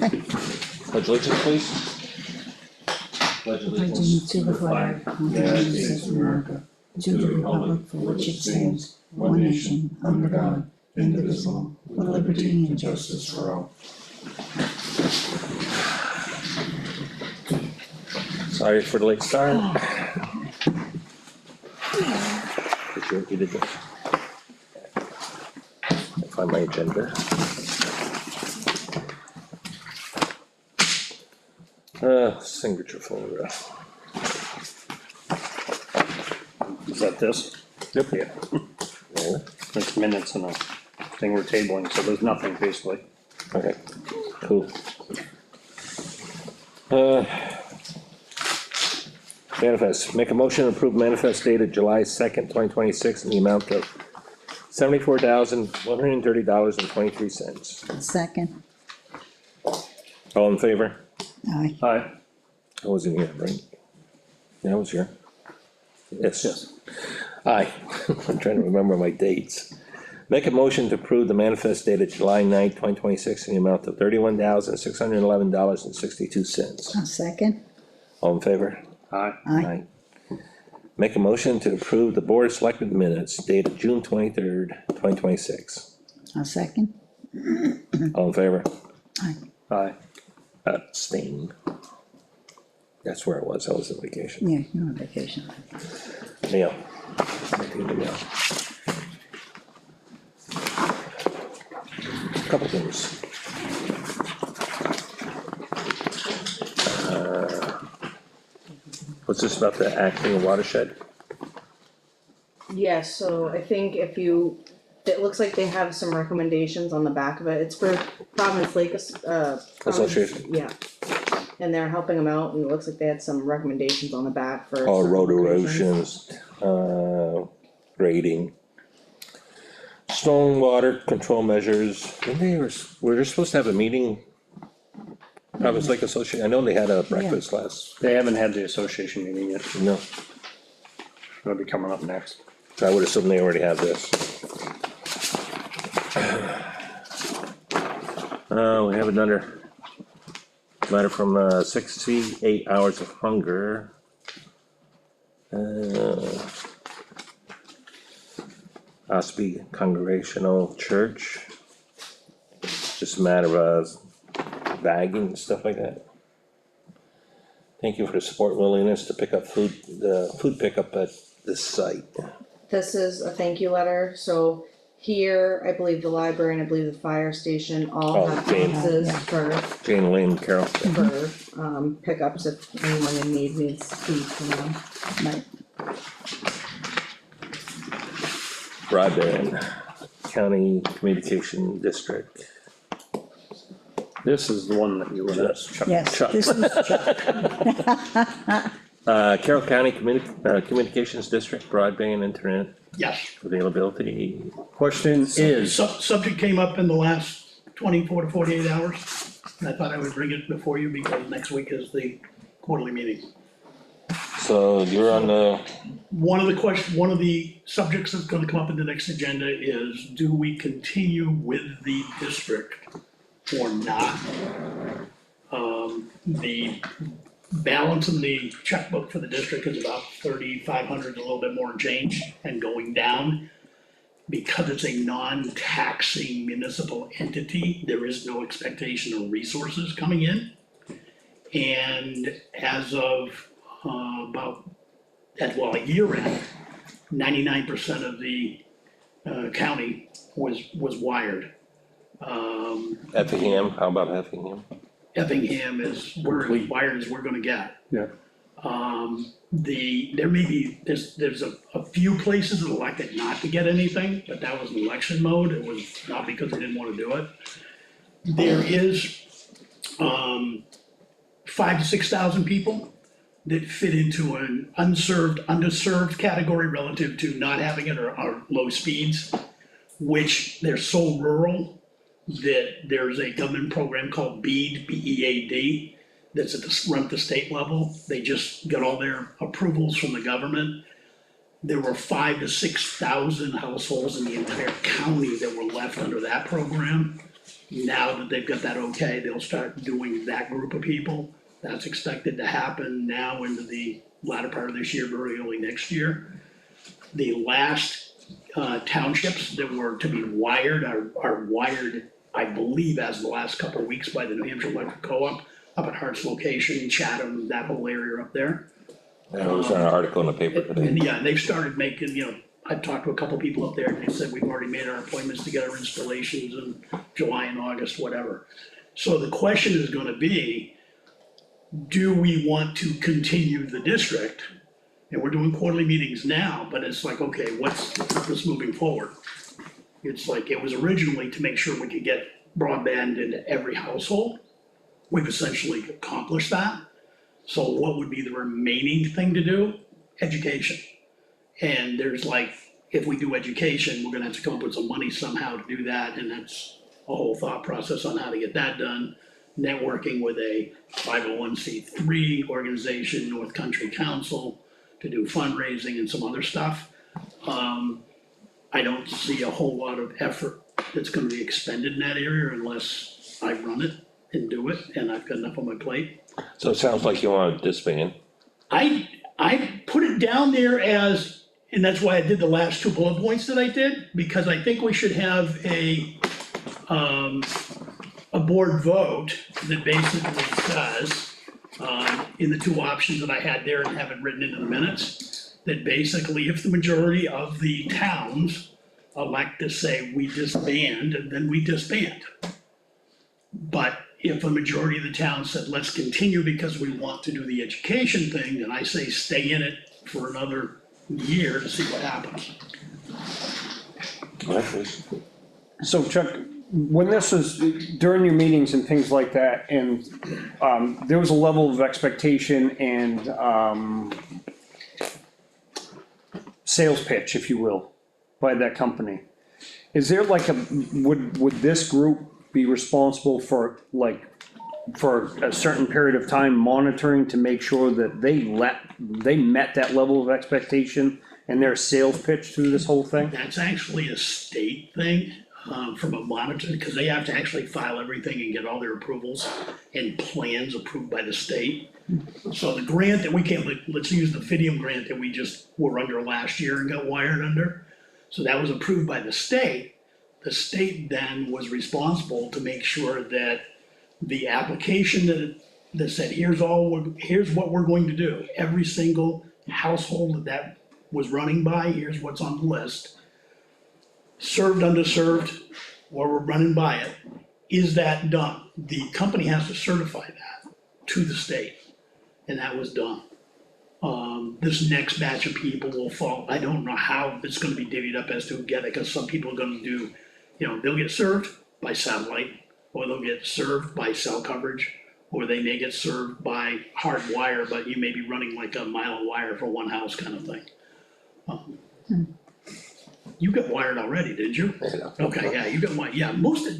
Pledge allegiance, please. Pledge Allegiance to the flag of the United States of America, to the republic for which it stands, one nation, under God, indivisible, with liberty and justice for all. Sorry for the late start. You did that. I'll find my agenda. Signature folder. Is that this? Yep. Yeah, Yeah. it's minutes and a thing we're tabling, so there's nothing basically. Okay, cool. Manifest, make a motion to approve manifest dated July 2nd, 2026 in the amount of $74,130.23. Second. All in favor? Aye. Aye. I wasn't here, right? Yeah, I was here. Yes. Yes. Aye. I'm trying to remember my dates. Make a motion to approve the manifest dated July 9th, 2026 in the amount of $31,611.62. Second. All in favor? Aye. Aye. Make a motion to approve the Board of Selectmen minutes dated June 23rd, 2026. Second. All in favor? Aye. Aye. Abstain. That's where I was on vacation. Yeah, you're on vacation. Mail. Couple things. What's this about the acting watershed? Yeah, so I think if you, it looks like they have some recommendations on the back of it, it's for Providence Lake, Association. Yeah, and they're helping them out, and it looks like they had some recommendations on the back for. All certain road locations. erosions, grading. Stormwater control measures, when they were supposed to have a meeting. Providence Lake Association, I know they had a breakfast last, They haven't had the association meeting yet, no, it'll be coming up next. so I would assume they already have this. We have another letter from 68 Hours of Hunger. Ospey Congregational Church. Just a matter of bagging and stuff like that. Thank you for the support and willingness to pick up food, the food pickup at this site. This is a thank you letter, so here, I believe the library and I believe the fire station all Oh, have Jane. boxes for, Jane Lynn Carroll. pickups if anyone in need needs food from them. Right. Broadband County Communication District. This is the one that you were at. Yes, Chuck. this is Chuck. Carroll County Communications District broadband internet Yes, availability. Question is, subject came up in the last 24 to 48 hours. And I thought I would bring it before you because next week is the quarterly meeting. So you're on the, One of the subjects that's gonna come up in the next agenda is, do we continue with the district or not? The balance in the checkbook for the district is about 3,500, a little bit more and change, and going down. Because it's a non-taxing municipal entity, there is no expectation of resources coming in. And as of a year end, 99% of the county was wired. Effingham, how about Effingham? Effingham is where as wired as we're gonna get. yeah, There may be, there's a few places that elected not to get anything, but that was in election mode, it was not because they didn't wanna do it. There is 5,000 to 6,000 people that fit into an underserved category relative to not having it or low speeds, which they're so rural that there's a government program called BEAD, B-E-A-D, that's run at the state level. They just got all their approvals from the government. There were 5,000 to 6,000 households in the entire county that were left under that program. Now that they've got that okay, they'll start doing that group of people. That's expected to happen now into the latter part of this year, very early next year. The last townships that were to be wired are wired, I believe, as of the last couple of weeks by the New Hampshire Electric Co-op up at Hart's location, Chatham, that whole area up there. There was an article in the paper today. And yeah, they've started making, I've talked to a couple people up there, and they said we've already made our appointments to get our installations in July and August, whatever. So the question is gonna be, do we want to continue the district? And we're doing quarterly meetings now, but it's like, okay, what's the purpose moving forward? It's like, it was originally to make sure we could get broadband into every household. We've essentially accomplished that. So what would be the remaining thing to do? Education. And there's like, if we do education, we're gonna have to come up with some money somehow to do that, and that's a whole thought process on how to get that done. Networking with a 501c3 organization, North Country Council, to do fundraising and some other stuff. I don't see a whole lot of effort that's gonna be expended in that area unless I run it and do it, and I've got enough on my plate. So it sounds like you want to disband. I put it down there as, and that's why I did the last two bullet points that I did, because I think we should have a board vote that basically says, in the two options that I had there and have it written into the minutes, that basically if the majority of the towns elect to say we disband, then we disband. But if a majority of the towns said, let's continue because we want to do the education thing, then I say stay in it for another year to see what happens. So Chuck, when this was, during your meetings and things like that, and, there was a level of expectation and, sales pitch, if you will, by that company. Is there like would this group be responsible for for a certain period of time monitoring to make sure that they met that level of expectation and their sales pitch through this whole thing? That's actually a state thing, from a monitor, because they have to actually file everything and get all their approvals and plans approved by the state. So the grant that we came, let's use the Fidium grant that we just were under last year and got wired under. So that was approved by the state. The state then was responsible to make sure that the application that said, here's what we're going to do. Every single household that was running by, here's what's on the list. Served, underserved, or we're running by it, is that done? The company has to certify that to the state, and that was done. This next batch of people will fall, I don't know how it's gonna be divvied up as to who get it, cause some people are gonna do, they'll get served by satellite, or they'll get served by cell coverage, or they may get served by hard wire, but you may be running like a mile of wire for one house kind of thing. You got wired already, did you? Yeah. Okay, yeah, you got wired, yeah, most of,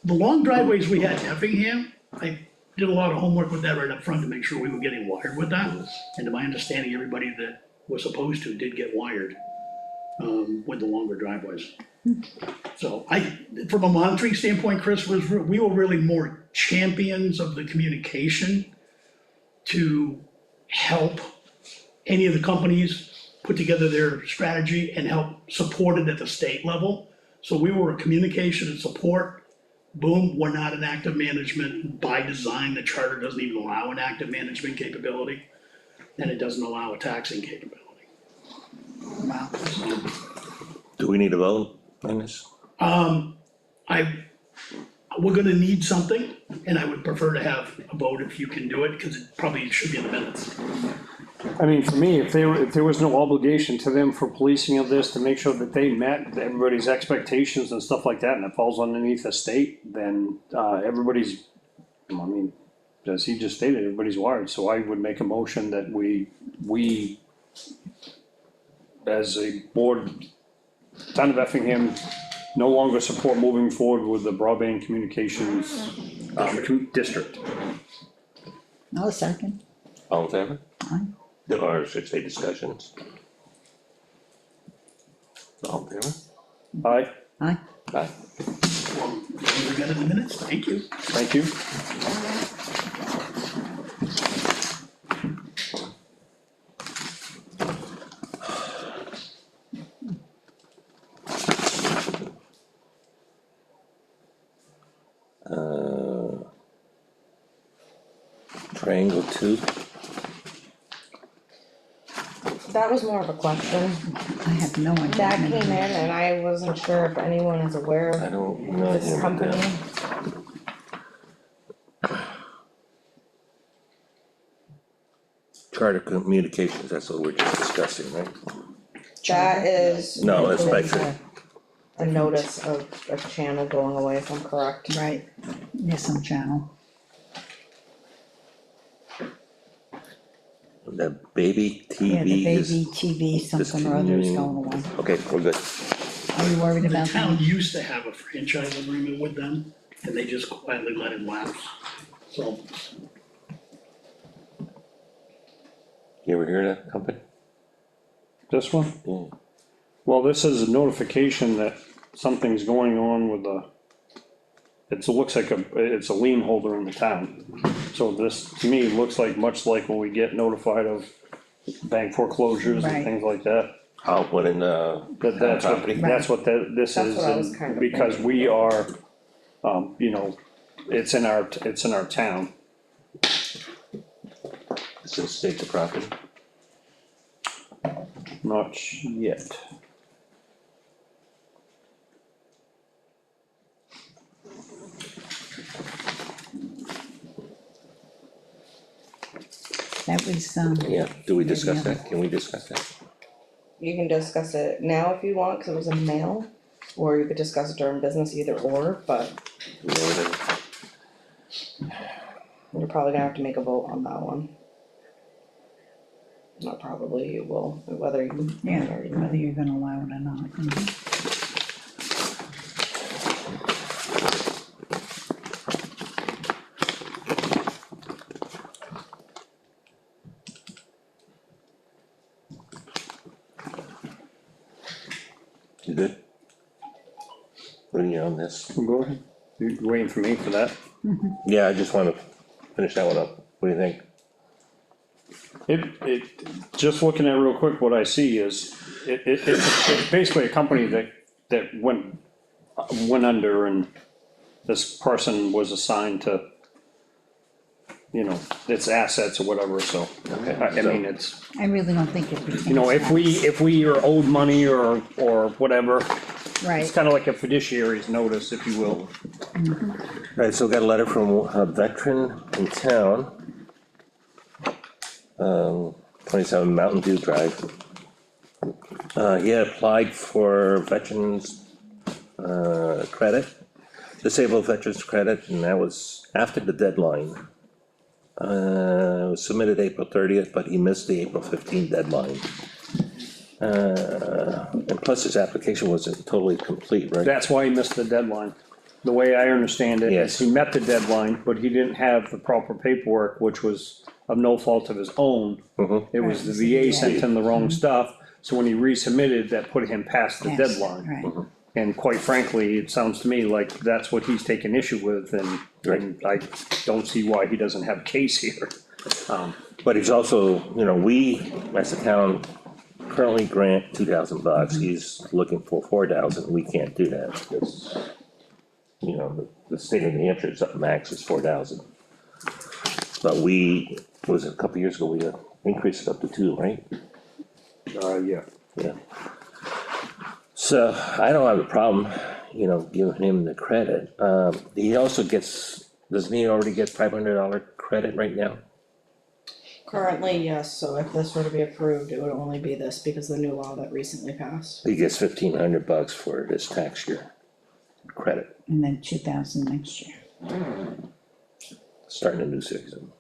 the long driveways we had in Effingham, I did a lot of homework with that right up front to make sure we were getting wired with that. And to my understanding, everybody that was supposed to did get wired, with the longer driveways. So from a monitoring standpoint, Chris, we were really more champions of the communication to help any of the companies put together their strategy and help support it at the state level. So we were a communication and support. Boom, we're not an active management by design. The charter doesn't even allow an active management capability, and it doesn't allow a taxing capability. Wow. Do we need a vote on this? We're gonna need something, and I would prefer to have a vote if you can do it, because it probably should be in the minutes. I mean, for me, if there was no obligation to them for policing of this to make sure that they met everybody's expectations and stuff like that, and it falls underneath the state, then, everybody's, I mean, as he just stated, everybody's wired, so I would make a motion that we as a board, town of Effingham, no longer support moving forward with the broadband communications, district. I'll second. All in favor? Aye. Or I should say discussions? All in favor? Aye. Aye. Aye. We got it in minutes, thank you. Thank you. Triangle two, That was more of a question. I have no idea. That came in and I wasn't sure if anyone is aware I of don't know. this company. Charter Communications, that's what we're just discussing, right? That is. No, it's Spectrum. A notice of a channel going away, if I'm correct. Right, there's some channel. The baby Yeah, the TV baby is, TV, something or other is going away. okay, we're good. Are you worried The about town that? used to have a franchise agreement with them, and they just quietly let it lapse. So, You ever hear of that company? This one? Yeah. Well, this is a notification that something's going on with the, it looks like it's a lien holder in the town. So this, to me, looks like, much like when we get notified of bank foreclosures and Right. things like that. I'll put in, That's what, property. that's what this That's is, what I was and kind of because thinking. we are, you know, it's in our town. Does it state the property? Not yet. That was, Yeah, do we discuss Yeah. that? Can we discuss that? You can discuss it now if you want, cause it was in mail, or you could discuss it during business, either or, but No, then- you're probably gonna have to make a vote on that one. Not probably, you will, whether you. yeah, whether you're gonna allow it or not. You good? What are you on this? Go ahead. You waiting for me for that? Yeah, I just wanna finish that one up. What do you think? Just looking at real quick, what I see is, it's basically a company that went under, and this person was assigned to, you know, its assets or whatever, so. Okay, I so- mean, it's, I really don't think it pertains. you know, if we are owed money or whatever, it's Right, kinda like a fiduciary's notice, if you will. Alright, so got a letter from a veteran in town. 27 Mountain View Drive. He had applied for veterans, credit, disabled veterans credit, and that was after the deadline. It was submitted April 30th, but he missed the April 15th deadline. And plus his application wasn't totally complete, right? That's why he missed the deadline. The way I understand it Yes. is he met the deadline, but he didn't have the proper paperwork, which was of no fault of his own. It was the VA sent him the wrong stuff, so when he resubmitted, that put him past the yes, deadline. right. And quite frankly, it sounds to me like that's what he's taking issue with, and I don't see why he doesn't have a case here. But he's also, you know, we, as a town, currently grant $2,000, he's looking for 4,000, we can't do that, because, you know, the state of New Hampshire's up max is 4,000. But we, was it a couple years ago, we increased it up to 2, right? Yeah. Yeah. So, I don't have a problem, you know, giving him the credit, he also gets, doesn't he already get $500 credit right now? Currently, yes, so if this were to be approved, it would only be this because of the new law that recently passed. He gets $1,500 for this tax year credit, And then 2,000 next year. starting a new season.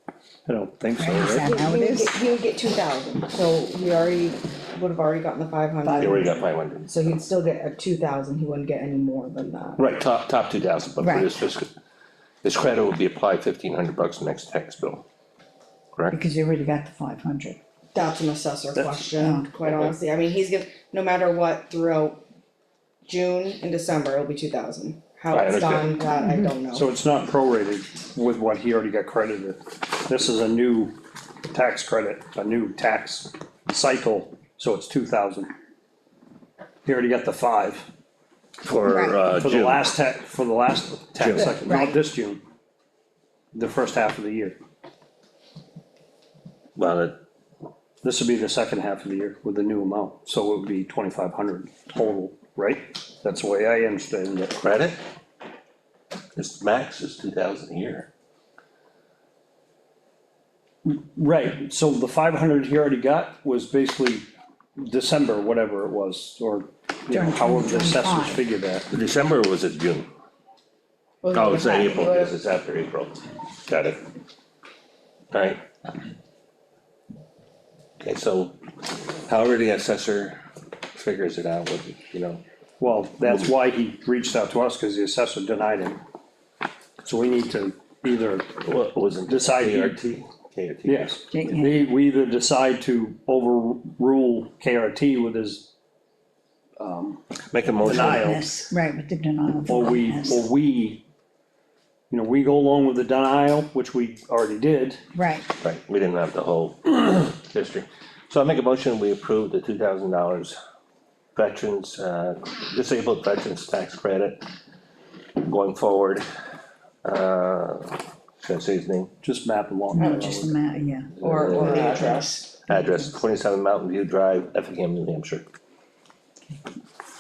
I don't think so, Right, is right? that how it is? He would get 2,000, so he already, would have already gotten the 500. He already got 500. So he'd still get a 2,000, he wouldn't get any more than that. Right, top 2,000, but for Right. this fiscal, this credit would be applied $1,500 next tax bill. Correct? Because you already got the 500. That's an assessor That's- question, quite honestly, I mean, he's no matter what, throughout June and December, it'll be 2,000. how I it's understand. done, that I don't know. So it's not prorated with what he already got credited. This is a new tax credit, a new tax cycle, so it's 2,000. He already got the 5 For, Right. for the June. last tax June. cycle, not Right. this June. The first half of the year. Well, it, This would be the second half of the year with the new amount, so it would be 2,500 total, right? That's the way I understand it. credit? This max is 2,000 a year. Right, so the 500 he already got was basically December, whatever it was, or, you know, During however the assessors 2025. figured that. December or was it June? Oh, it's April, because it's after April. Got it. Alright. Okay, so however the assessor figures it out with, you know, Well, that's why he reached out to us, cause the assessor denied him. So we need to either, what was it? Decide. KRT? KRT. yes, Yeah. we either decide to overrule KRT with his, Make a motion. Denial. Yes, right, with the denial of or rightness. we, you know, we go along with the denial, which we already did. Right, Right, we didn't have the whole history. So I make a motion, we approve the $2,000 veterans, disabled veterans tax credit going forward. Should I say his name? Just map along. no, just the matter, yeah. Or address. Address 27 Mountain View Drive, Effingham, New Hampshire.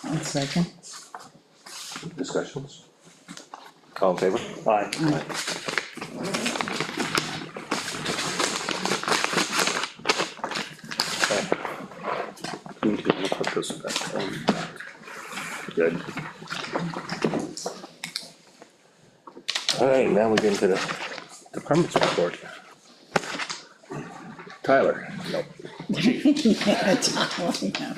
One second. Discussions? All in favor? Aye. Okay. Need to put this back on. Good. Alright, now we get into the department's report. Tyler? No. Yeah, totally, yeah.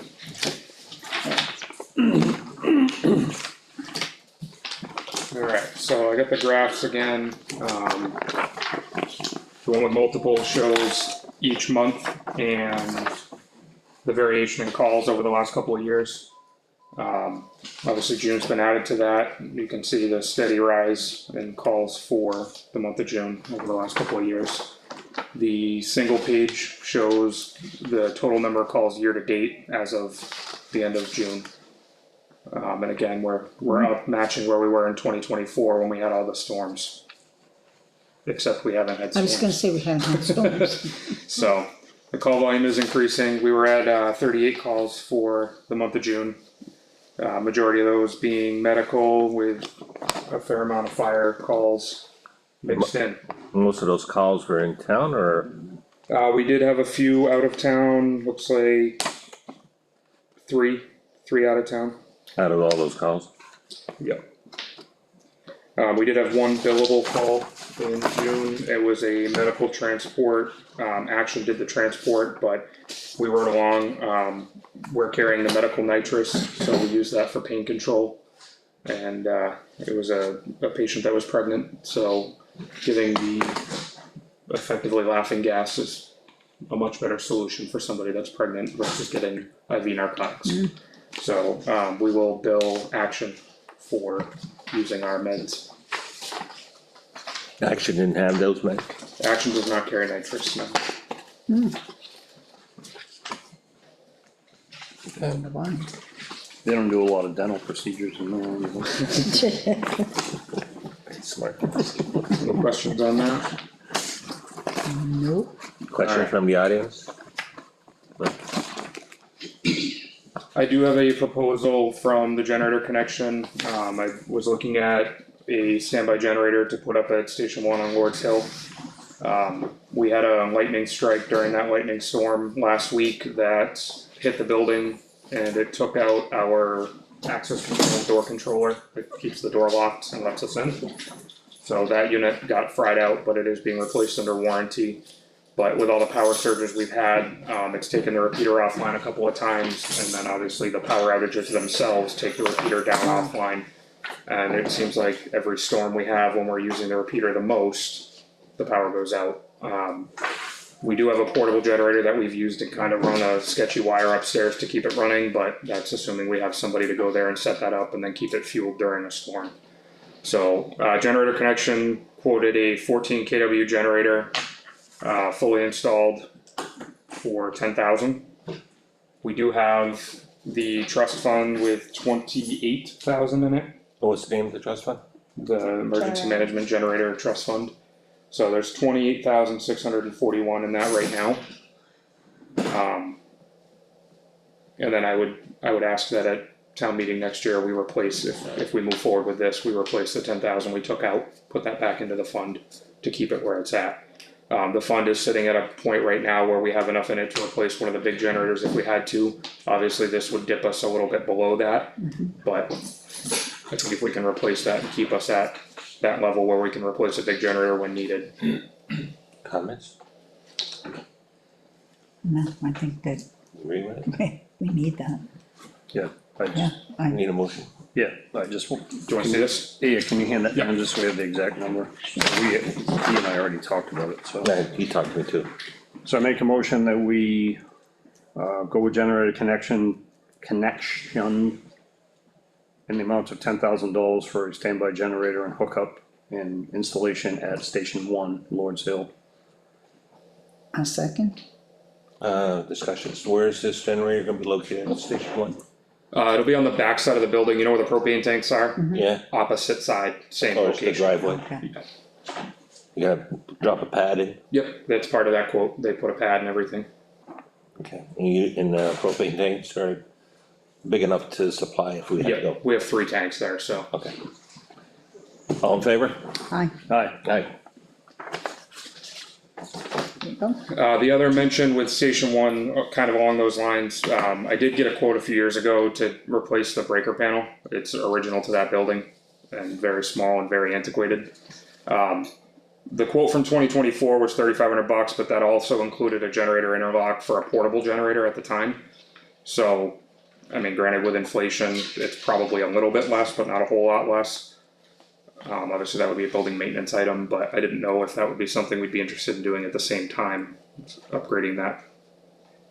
Alright, so I got the graphs again, the one with multiple shows each month and the variation in calls over the last couple of years. Obviously June's been added to that, you can see the steady rise in calls for the month of June over the last couple of years. The single page shows the total number of calls year to date as of the end of June. And again, we're up matching where we were in 2024 when we had all the storms. Except we haven't had I was gonna storms. say we had no storms. So the call volume is increasing. We were at 38 calls for the month of June. Majority of those being medical with a fair amount of fire calls mixed in. Most of those calls were in town or? We did have a few out of town, looks like three out of town. Out of all those calls? Yep. We did have one billable call in June, it was a medical transport, Action did the transport, but we rode along, we're carrying the medical nitrous, so we use that for pain control. And, it was a patient that was pregnant, so giving the effectively laughing gas is a much better solution for somebody that's pregnant versus getting IV narcotics. So, we will bill Action for using our meds. Action didn't have those, man. Action does not carry nitrous, no. Why? They don't do a lot of dental procedures in there. Smart. No questions on that? Nope. Question Alright. from the audience? I do have a proposal from the generator connection. I was looking at a standby generator to put up at Station 1 on Lord's Hill. We had a lightning strike during that lightning storm last week that hit the building and it took out our access control door controller that keeps the door locked and lets us in. So that unit got fried out, but it is being replaced under warranty. But with all the power surges we've had, it's taken the repeater offline a couple of times, and then obviously the power outages themselves take the repeater down offline. And it seems like every storm we have, when we're using the repeater the most, the power goes out. We do have a portable generator that we've used to kind of run a sketchy wire upstairs to keep it running, but that's assuming we have somebody to go there and set that up and then keep it fueled during a storm. So, generator connection quoted a 14 kW generator, fully installed for 10,000. We do have the trust fund with 28,000 in it, What's the name of the trust fund? the emergency management generator trust fund. So there's 28,641 in that right now. And then I would ask that at town meeting next year, we replace, if we move forward with this, we replace the 10,000 we took out, put that back into the fund to keep it where it's at. The fund is sitting at a point right now where we have enough in it to replace one of the big generators if we had to. Obviously, this would dip us a little bit below that, but I think if we can replace that and keep us at that level where we can replace a big generator when needed. Comments? No, I think that Agree with it? we need that, Yeah, I yeah, just, Need a motion? yeah, I just, Do you wanna see this? yeah, can you hand that down just so we have the exact number? He and I already talked about it, so. Yeah, he talked to me too. So I make a motion that we, go with generator connection in the amount of $10,000 for a standby generator and hookup and installation at Station 1, Lord's Hill. a second, Discussions, where is this generator gonna be located in Station 1? It'll be on the back side of the building, you know where the propane tanks are? Yeah, Opposite side, same or it's the location. driveway, okay, you gotta drop a pad in, Yep, that's part of that quote, they put a pad and everything. okay, and propane tanks are big enough to supply if we have to Yeah, go, we have 3 tanks there, so. okay. All in favor? aye, Aye, Aye. there you go, The other mention with Station 1, kind of along those lines, I did get a quote a few years ago to replace the breaker panel. It's original to that building and very small and very antiquated. The quote from 2024 was $3,500, but that also included a generator interlock for a portable generator at the time. So, I mean, granted with inflation, it's probably a little bit less, but not a whole lot less. Obviously that would be a building maintenance item, but I didn't know if that would be something we'd be interested in doing at the same time, upgrading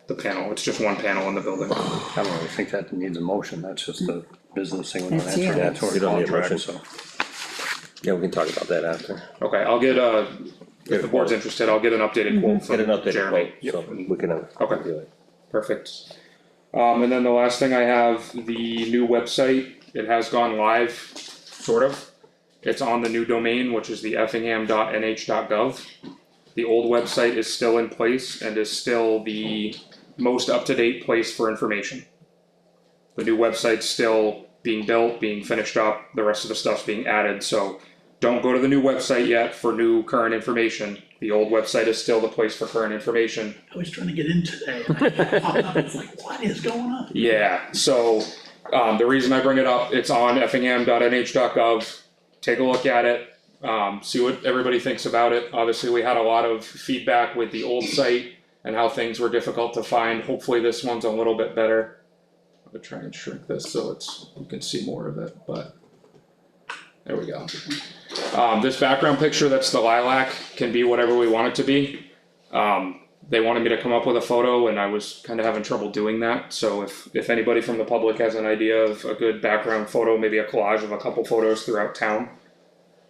the panel. It's just one panel in the building. I don't really think that needs a motion, that's just a business thing, we're not That's- entering yeah, that to you don't our need a motion. contract, so. Yeah, we can talk about that after. Okay, I'll get if the board's interested, I'll get an updated quote Get an from updated Jeremy. quote, so we can, Okay. do it. Perfect. And then the last thing I have, the new website, it has gone live, sort of. It's on the new domain, which is the effingham.nh.gov. The old website is still in place and is still the most up-to-date place for information. The new website's still being built, being finished up, the rest of the stuff's being added, so don't go to the new website yet for new current information. The old website is still the place for current information. I was trying to get in today, and I popped up, it's like, what is going on? Yeah, so, the reason I bring it up, it's on effingham.nh.gov, take a look at it, see what everybody thinks about it. Obviously, we had a lot of feedback with the old site and how things were difficult to find, hopefully this one's a little bit better. I'm gonna try and shrink this so you can see more of it, but, there we go. This background picture, that's the lilac, can be whatever we want it to be. They wanted me to come up with a photo and I was kind of having trouble doing that, so if anybody from the public has an idea of a good background photo, maybe a collage of a couple photos throughout town,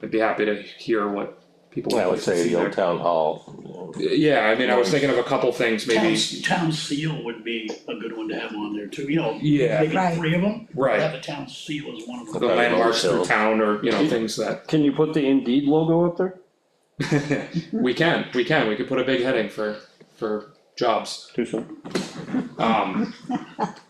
I'd be happy to hear what people would I like would to say see the there. old town hall, Yeah, I mean, I was thinking of a couple things, maybe, Town seal would be a good one to have on there too, you know, Yeah. maybe Right. 3 of them. Right. Have a town seal as one of the them. landmarks through Hill. town or, things that, Can you put the Indeed logo up there? we could put a big heading for jobs. Too soon?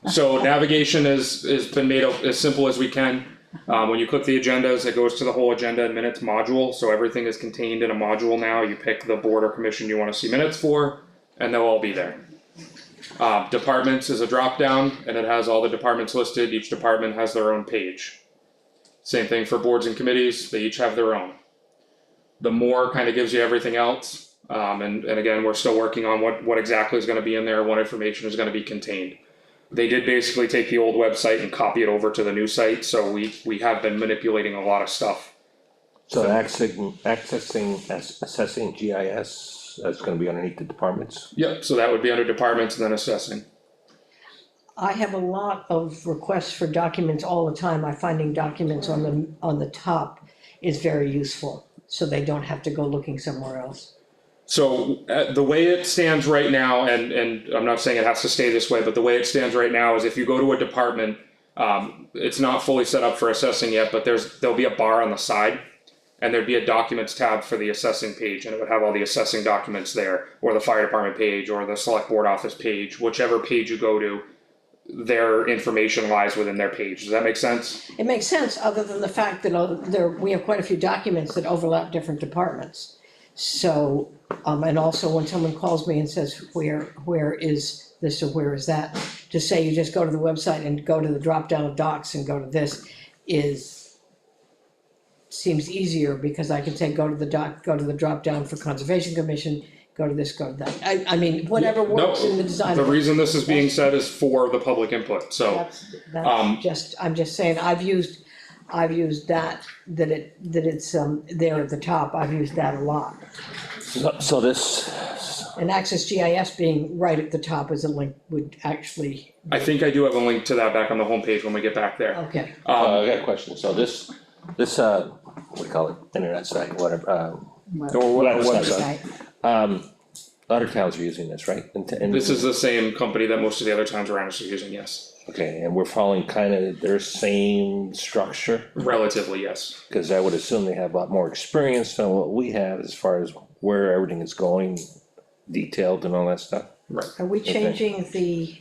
So navigation has been made as simple as we can. When you click the agendas, it goes to the whole agenda and minutes module, so everything is contained in a module now. You pick the board or commission you wanna see minutes for, and they'll all be there. Departments is a drop down, and it has all the departments listed, each department has their own page. Same thing for boards and committees, they each have their own. The more kind of gives you everything else, and again, we're still working on what exactly is gonna be in there, what information is gonna be contained. They did basically take the old website and copy it over to the new site, so we have been manipulating a lot of stuff. so assessing GIS, that's gonna be underneath the departments. Yep, so that would be under departments and then assessing. I have a lot of requests for documents all the time, I'm finding documents on the top. is very useful, so they don't have to go looking somewhere else. So, the way it stands right now, and I'm not saying it has to stay this way, but the way it stands right now is if you go to a department, it's not fully set up for assessing yet, but there'll be a bar on the side. And there'd be a documents tab for the assessing page, and it would have all the assessing documents there, or the fire department page, or the select board office page, whichever page you go to, their information lies within their page. Does that make sense? It makes sense, other than the fact that we have quite a few documents that overlap different departments. So, and also when someone calls me and says, where is this or where is that? To say you just go to the website and go to the drop down of docs and go to this seems easier, because I can say, go to the drop down for Conservation Commission, go to this, go to that. I mean, whatever works in the design. The reason this is being said is for the public input, so, I'm just saying, I've used that it's, there at the top, I've used that a lot. So this, And Access GIS being right at the top as a link would actually, I think I do have a link to that back on the homepage when we get back there. okay. I got a question, so this, what do you call it, internet site, whatever, Or website. Right. Other towns are using this, right? And This is the same company that most of the other towns around us are using, yes. okay, and we're following kind of their same structure, Relatively, yes. cause I would assume they have a lot more experience than what we have as far as where everything is going, detailed and all that stuff. Are we changing the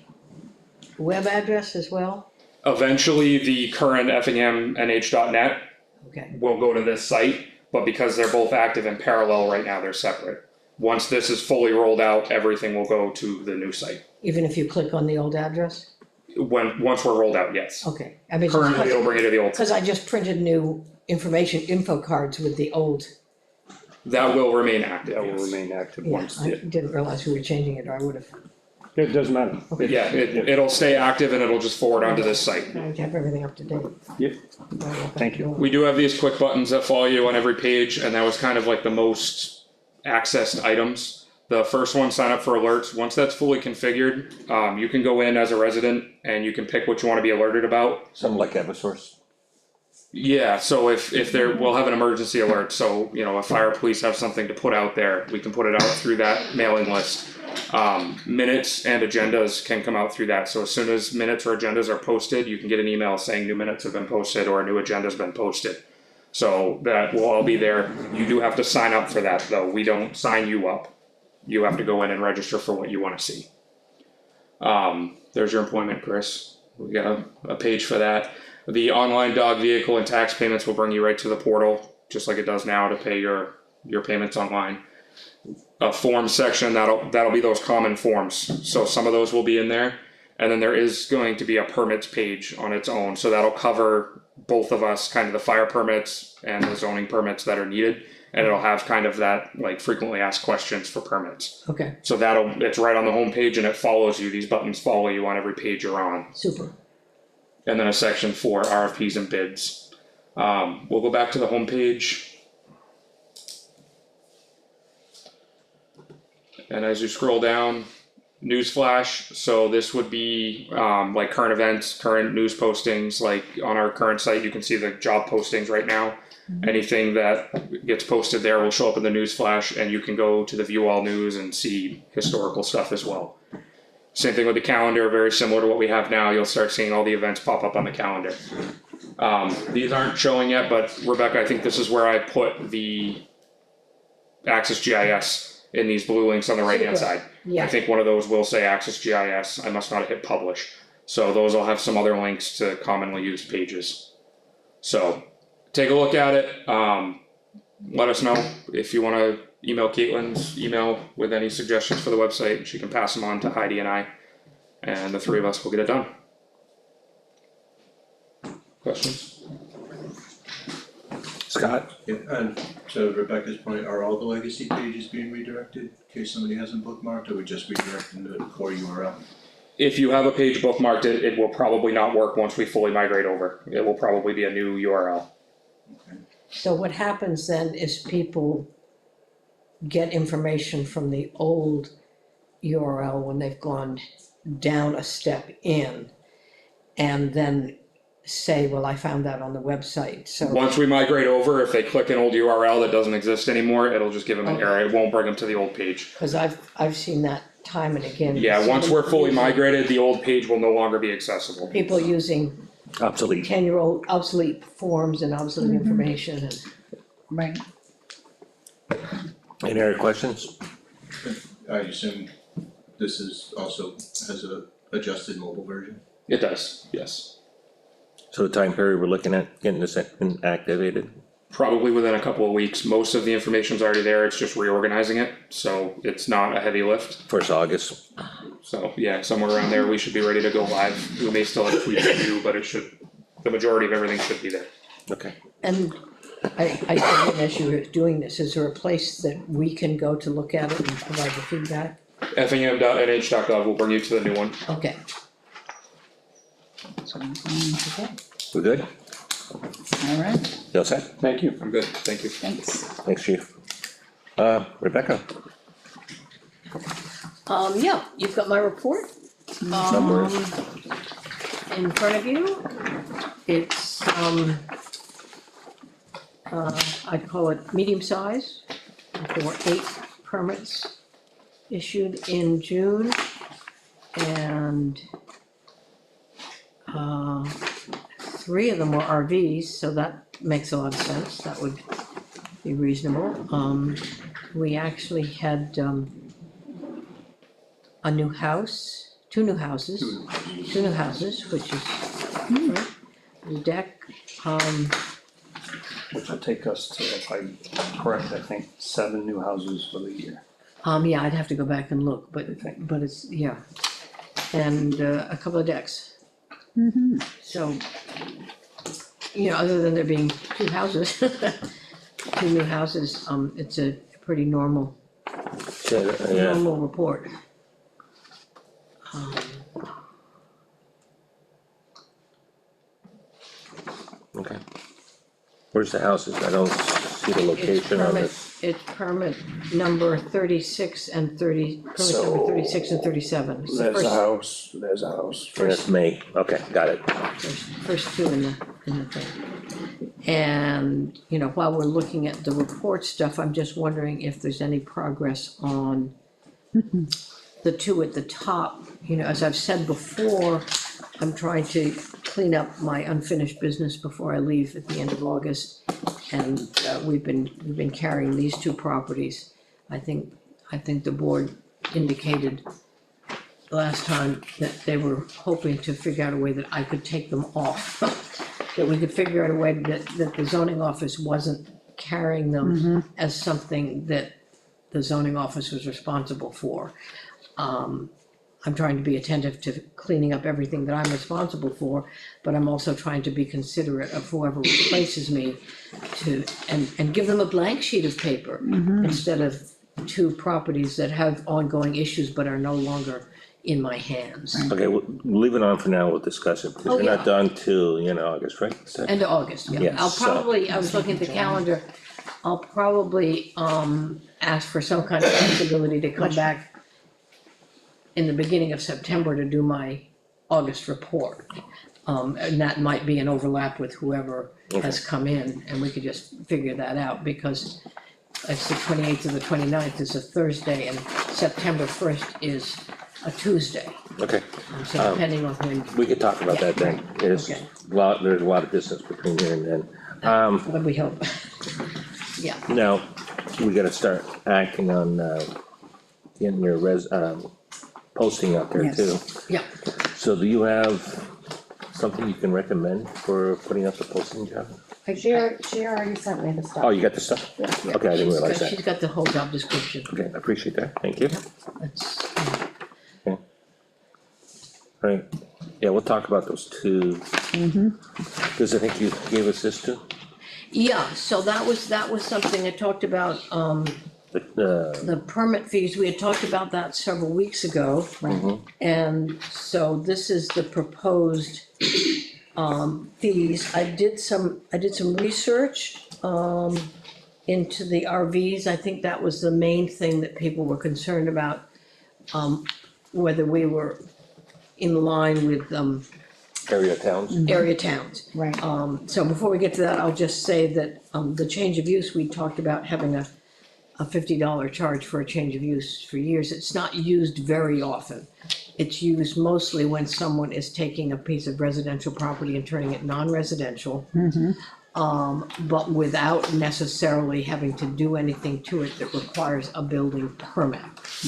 web address as well? Eventually, the current effinghamnh.net Okay, will go to this site, but because they're both active in parallel right now, they're separate. Once this is fully rolled out, everything will go to the new site. even if you click on the old address? Once we're rolled out, yes. Okay, I mean, Currently, it'll bring you to the old, because I just printed new info cards with the old, that will remain active, that will yes. remain active yeah, once, I didn't realize we were changing it, or I would have, it doesn't matter. Yeah, it'll stay active and it'll just forward onto this site. I have everything up to date. Yep, thank you. We do have these quick buttons that follow you on every page, and that was kind of like the most accessed items. The first one, sign up for alerts. Once that's fully configured, you can go in as a resident and you can pick what you wanna be alerted about. Something like Eversource. Yeah, so if there, we'll have an emergency alert, so, you know, if fire police have something to put out there, we can put it out through that mailing list. Minutes and agendas can come out through that, so as soon as minutes or agendas are posted, you can get an email saying new minutes have been posted or a new agenda's been posted. So that will all be there. You do have to sign up for that, though. We don't sign you up. You have to go in and register for what you wanna see. There's your employment, Chris. We got a page for that. The online dog vehicle and tax payments will bring you right to the portal, just like it does now to pay your payments online. A form section, that'll be those common forms, so some of those will be in there. And then there is going to be a permits page on its own, so that'll cover both of us, kind of the fire permits and the zoning permits that are needed. And it'll have kind of that, like, frequently asked questions for permits. Okay, So it's right on the homepage and it follows you, these buttons follow you on every page you're on. super. And then a section for RFPs and bids. We'll go back to the homepage. And as you scroll down, newsflash, so this would be like current events, current news postings, like on our current site, you can see the job postings right now. Anything that gets posted there will show up in the newsflash, and you can go to the view all news and see historical stuff as well. Same thing with the calendar, very similar to what we have now, you'll start seeing all the events pop up on the calendar. These aren't showing yet, but Rebecca, I think this is where I put the Access GIS in these blue links on the right hand Super. side. Yeah. I think one of those will say Access GIS, I must not have hit publish. So those will have some other links to commonly used pages. So take a look at it, let us know if you wanna email Caitlin's email with any suggestions for the website, she can pass them on to Heidi and I. And the three of us will get it done. Questions? Scott? Yeah, and to Rebecca's point, are all the legacy pages being redirected in case somebody hasn't bookmarked, or we just redirecting to the core URL? If you have a page bookmarked, it will probably not work once we fully migrate over, it will probably be a new URL. So what happens then is people get information from the old URL when they've gone down a step in. And then say, well, I found that on the website, so. Once we migrate over, if they click an old URL that doesn't exist anymore, it'll just give them an error, it won't bring them to the old page. Cause I've seen that time and again. Yeah, once we're fully Using- migrated, the old page will no longer be accessible. People using Obsolete. 10-year-old obsolete forms and obsolete information and. Right. Any other questions? I assume this is also has a adjusted mobile version? It does, yes. So the time period we're looking at getting this activated? Probably within a couple of weeks, most of the information's already there, it's just reorganizing it, so it's not a heavy lift. First August, So, yeah, somewhere around there, we should be ready to go live, we may still have tweaks to do, but it should, the majority of everything should be there. And okay. I think as you're doing this, is there a place that we can go to look at it and provide the feedback? Effingham.nh.gov will bring you to the new one. Okay, So I'm going to We're good? all right, You all set? Thank you. I'm good, thank you. thanks. Thanks, chief. Rebecca, yeah, you've got my report. somewhere. In front of you, it's, I'd call it medium size. There were 8 permits issued in June. And, 3 of them were RVs, so that makes a lot of sense, that would be reasonable. We actually had, a new house, 2 new houses. 2 new houses, which is, right, the deck, Which will take us to, if I'm correct, I think 7 new houses for the year. yeah, I'd have to go back and look, but it's, yeah. And, a couple of decks. So, you know, other than there being 2 houses, 2 new houses, it's a pretty normal, Yeah, normal report. okay. Where's the houses? I don't see the location on this. It's permit number 36 and 30, permit number 36 and 37. It's the There's a first- house, there's a house. That's May, okay, got it. First 2 in the thing. And, you know, while we're looking at the report stuff, I'm just wondering if there's any progress on the 2 at the top. You know, as I've said before, I'm trying to clean up my unfinished business before I leave at the end of August. And, we've been carrying these 2 properties. I think the board indicated last time that they were hoping to figure out a way that I could take them off. That we could figure out a way that the zoning office wasn't carrying them as something that the zoning office was responsible for. I'm trying to be attentive to cleaning up everything that I'm responsible for, but I'm also trying to be considerate of whoever replaces me and give them a blank sheet of paper instead of 2 properties that have ongoing issues but are no longer in my hands. Okay, we'll leave it on for now, we'll discuss it, because Oh, we're yeah. not done till, August, right? So- End of August, yeah. Yes, I'll so- probably, I was looking at the calendar, I'll probably, ask for some kind of flexibility to come back in the beginning of September to do my August report. And that might be an overlap with whoever has come in, and we could just figure that out, because it's the 28th to the 29th is a Thursday, and September 1st is a Tuesday. Okay, So depending on when, we could talk about that then, there's Okay. there's a lot of distance between here and then. what we hope. Yeah, Now, we gotta start acting on, getting your posting out there Yes. too. yeah. So do you have something you can recommend for putting up the posting job? She already sent me the stuff. Oh, you got the stuff? Yeah. Okay, I didn't realize She's that. got the whole job description. Okay, I appreciate that, thank you. That's, Right, yeah, we'll talk about those 2. Cause I think you gave us this too, yeah, so that was something I talked about, the permit fees, we had talked about that several weeks ago. And so this is the proposed, fees. I did some research, into the RVs. I think that was the main thing that people were concerned about. Whether we were in line with, area towns. area towns. Right, So before we get to that, I'll just say that, the change of use, we talked about having a $50 charge for a change of use for years. It's not used very often. It's used mostly when someone is taking a piece of residential property and turning it non-residential. But without necessarily having to do anything to it that requires a building permit.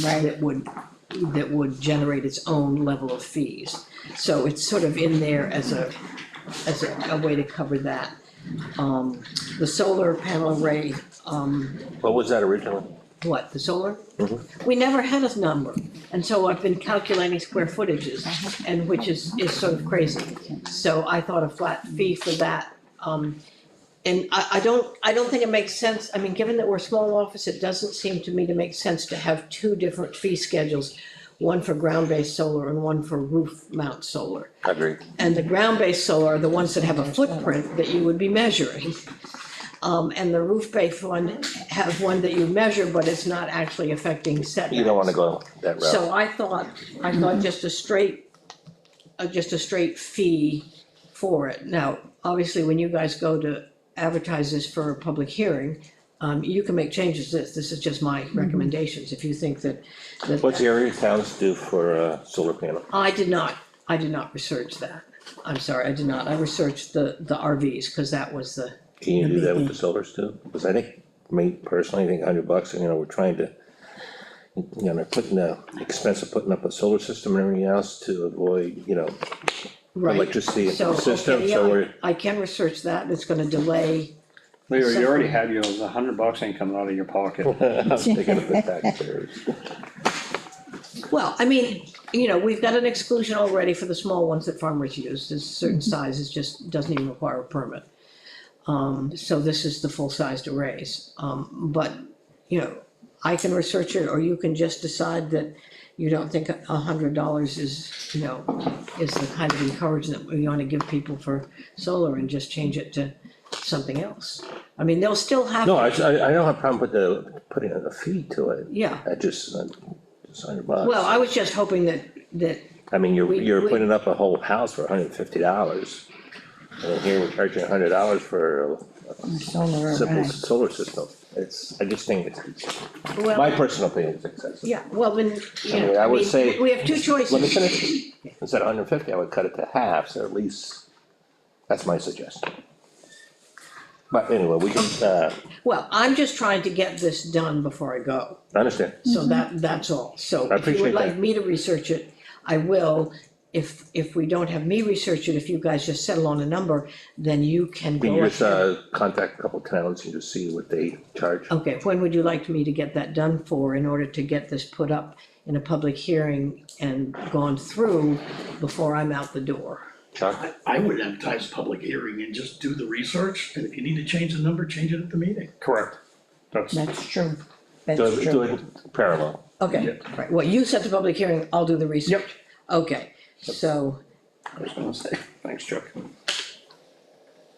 right, That would generate its own level of fees. So it's sort of in there as a way to cover that. The solar panel array, What was that originally? what, the solar? We never had a number, and so I've been calculating square footages, and which is sort of crazy. So I thought a flat fee for that, and I don't think it makes sense, I mean, given that we're a small office, it doesn't seem to me to make sense to have two different fee schedules, one for ground-based solar and one for roof mount solar. Agreed. And the ground-based solar are the ones that have a footprint that you would be measuring. And the roof-based one has one that you measure, but it's not actually affecting setbacks. You don't wanna go that route. So I thought just a straight fee for it. Now, obviously, when you guys go to advertise this for a public hearing, you can make changes to this. This is just my recommendations. If you think that. What's the area towns do for, solar panel? I did not research that. I'm sorry, I did not. I researched the RVs, cause that was the, Can you do that with the solars too? Because I think, me personally, I think $100, you know, we're trying to, you know, they're putting the expense of putting up a solar system and everything else to avoid, you know, right. electricity in So, the system, okay, so yeah, we're. I can research that. It's gonna delay. Leo, you already had yours, $100 ain't coming out of your pocket. I'm thinking of the taxpayers. Well, I mean, you know, we've got an exclusion already for the small ones that farmers use. There's certain sizes just doesn't even require a permit. So this is the full-sized arrays. But, you know, I can research it, or you can just decide that you don't think $100 is, you know, is the kind of encouragement we wanna give people for solar and just change it to something else. I mean, they'll still have. No, I don't have a problem with putting a fee to it. Yeah, I just $100. well, I was just hoping that, I mean, we- you're putting up a whole house for $150. And here we're charging $100 for a solar simple array. solar system. I just think it's, my well, personal opinion is excessive. yeah, well, then, you I mean, know, I I would mean, say- we have two choices. Let me finish. Instead of 150, I would cut it to half, so at least, that's my suggestion. But anyway, we can, Well, I'm just trying to get this done before I go, I understand. so that's all. So I if you would appreciate like that. me to research it, I will. If we don't have me research it, if you guys just settle on a number, then you can Can go you just, ahead. contact a couple towns and just see what they charge? Okay, when would you like me to get that done for, in order to get this put up in a public hearing and gone through before I'm out the door? Chuck? I would advertise a public hearing and just do the research, and if you need to change the number, change it at the meeting. Correct. That's true, that's Do true. it parallel. Okay, right, well, you set the public hearing, I'll do the research. Okay, so, I was gonna say, thanks Chuck.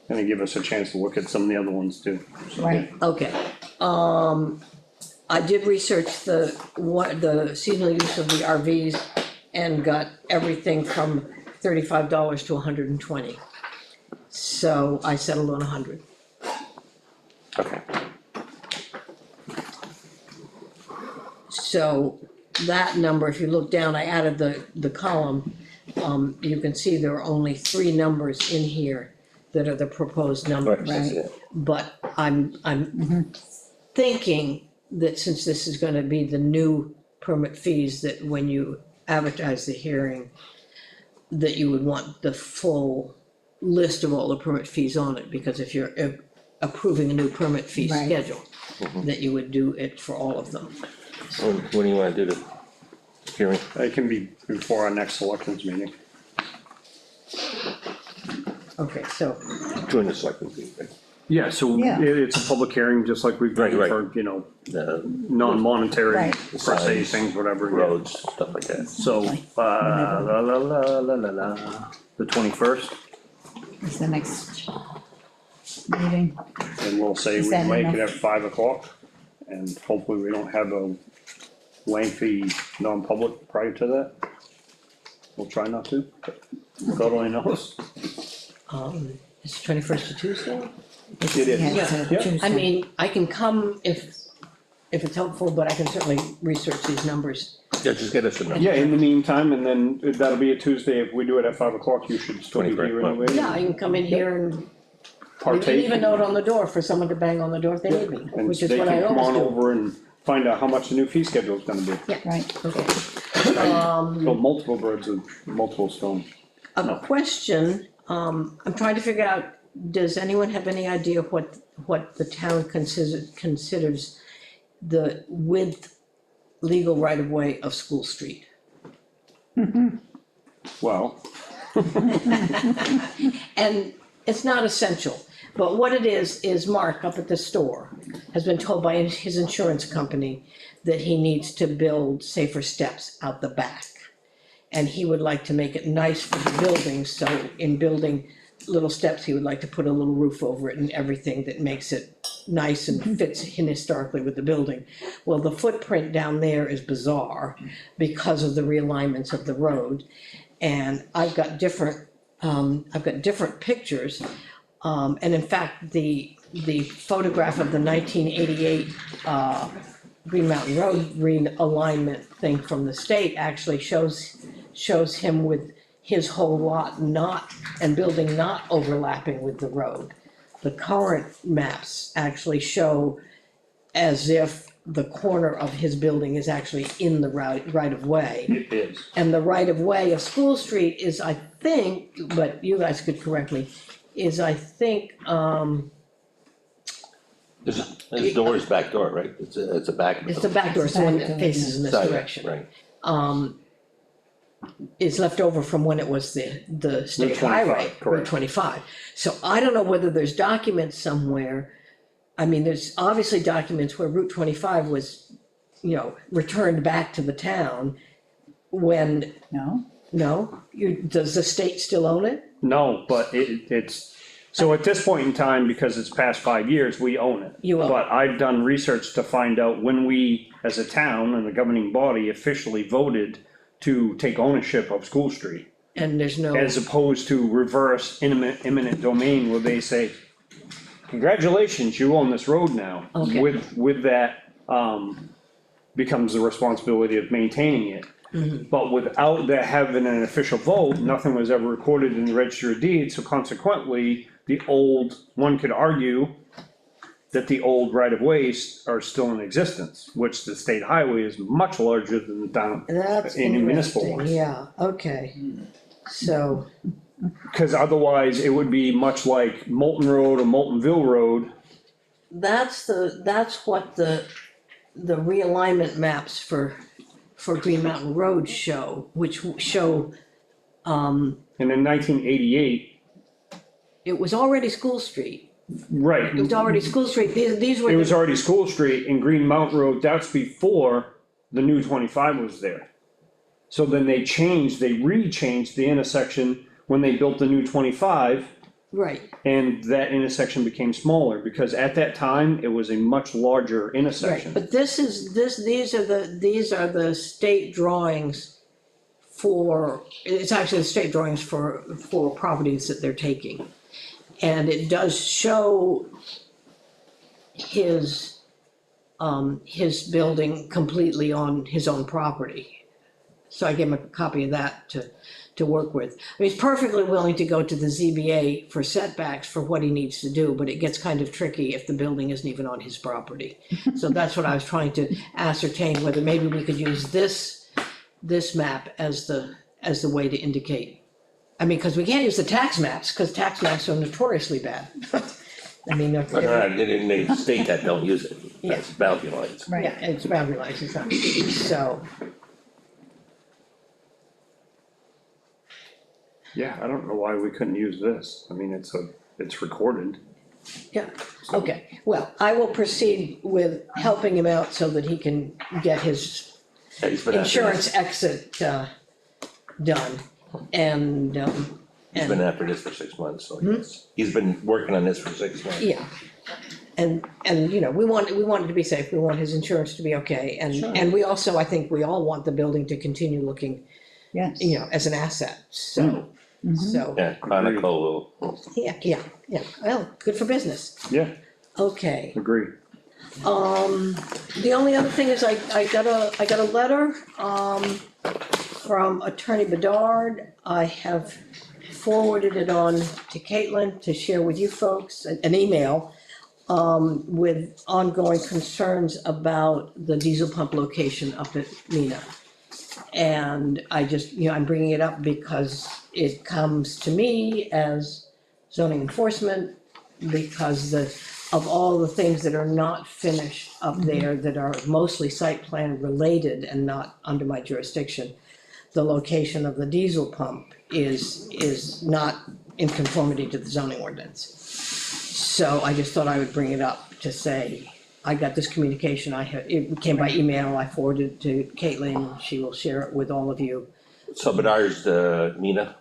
Gonna give us a chance to look at some of the other ones too. So, Right, okay, I did research the seasonal use of the RVs and got everything from $35 to $120. So I settled on 100. Okay. So that number, if you look down, I added the column, you can see there are only 3 numbers in here that are the proposed numbers. Right, I see it. But I'm thinking that since this is gonna be the new permit fees, that when you advertise the hearing, that you would want the full list of all the permit fees on it, because if you're approving a new permit fee Right. schedule, that you would do it for all of them. When do you wanna do the hearing? It can be before our next selectmen's meeting. Okay, so, Join the selectmen meeting. Yeah, so Yeah. it's a public hearing, just like we've done Right, for, you know, The non-monetary Right. per se Signs, things, whatever. yeah. roads, stuff like that. So, the 21st, is the next meeting, and we'll say Is we that make it enough? at 5 o'clock, and hopefully we don't have a lengthy non-public prior to that. We'll try not to. God only knows. Is 21st a Tuesday? It is. Yeah, it's a Yeah. I Tuesday. mean, I can come if it's helpful, but I can certainly research these numbers. Yeah, just get us a number. Yeah, in the meantime, and then that'll be a Tuesday, if we do it at 5 o'clock, you should still be 24th, here well. anyway. Yeah, I can come in here and leave Partake. a note on the door for someone to bang on the door if they need me, And which is they what I can come on always do. over and find out how much the new fee schedule is gonna be. Right, Okay. Kill multiple birds with multiple stones. A question, I'm trying to figure out, does anyone have any idea what the town considers the width legal right of way of School Street? Well, And it's not essential, but what it is Mark up at the store has been told by his insurance company that he needs to build safer steps out the back. And he would like to make it nice for the building, so in building little steps, he would like to put a little roof over it and everything that makes it nice and fits in historically with the building. Well, the footprint down there is bizarre because of the realignments of the road. And I've got different pictures. And in fact, the photograph of the 1988 Green Mountain Road realignment thing from the state actually shows him with his whole lot not, and building not overlapping with the road. The current maps actually show as if the corner of his building is actually in the right of way. it is. And the right of way of School Street is, I think, but you guys could correct me, is I think, There's doors, back door, right? It's a back. it's the back door, it's the one that faces in this Side, direction. Right. Is left over from when it was the state 25, highway, Route correct. 25. So I don't know whether there's documents somewhere. I mean, there's obviously documents where Route 25 was, returned back to the town when, no, does the state still own it? No, but it's, so at this point in time, because it's past 5 years, we own it. You own it. But I've done research to find out when we, as a town and the governing body, officially voted to take ownership of School Street. And there's no, As opposed to reverse eminent domain where they say, congratulations, you own this road now. Okay. With that, becomes the responsibility of maintaining it. Mm-hmm. But without that having an official vote, nothing was ever recorded in the register of deeds, so consequently, one could argue that the old right-of-ways are still in existence, which the state highway is much larger than the town. that's in municipal interesting, ones. yeah, okay. So, Cause otherwise, it would be much like Molten Road or Moltenville Road. that's what the realignment maps for Green Mountain Road show, which show, And in 1988, it was already School Street. right, It was already School Street, these were it was the, already School Street and Green Mountain Road, that's before the new 25 was there. So then they re-changed the intersection when they built the new 25, right, and that intersection became smaller, because at that time, it was a much larger right, intersection. but these are the state drawings it's actually the state drawings for properties that they're taking. And it does show his building completely on his own property. So I gave him a copy of that to work with. I mean, he's perfectly willing to go to the ZBA for setbacks for what he needs to do, but it gets kind of tricky if the building isn't even on his property. So that's what I was trying to ascertain, whether maybe we could use this map as the way to indicate. I mean, cause we can't use the tax maps, cause tax maps are notoriously bad. I mean, But they state that, don't use it. Yeah. That's boundary lines. right. yeah, it's boundary lines, it's not, so, Yeah, I don't know why we couldn't use this, I mean, it's recorded. yeah, okay. Well, I will proceed with helping him out so that he can get his Yeah, he's been after insurance this- exit, done. And, He's been after this for 6 months, so he's been working on this for 6 months. yeah. And, we want it to be safe, we want his insurance to be okay, and we also, I think we all want the building to continue looking, Yes, as an asset, so. So, Yeah, Chronicle will, yeah, well, good for business. Yeah, Okay, agree. the only other thing is I got a letter, from Attorney Bedard. I have forwarded it on to Caitlin to share with you folks, an email, with ongoing concerns about the diesel pump location up at Mina. And I just, I'm bringing it up because it comes to me as zoning enforcement, because of all the things that are not finished up there that are mostly site plan related and not under my jurisdiction. The location of the diesel pump is not in conformity to the zoning ordinance. So I just thought I would bring it up to say, I got this communication, it came by email, I forwarded it to Caitlin, she will share it with all of you. so Bedar's the Mina,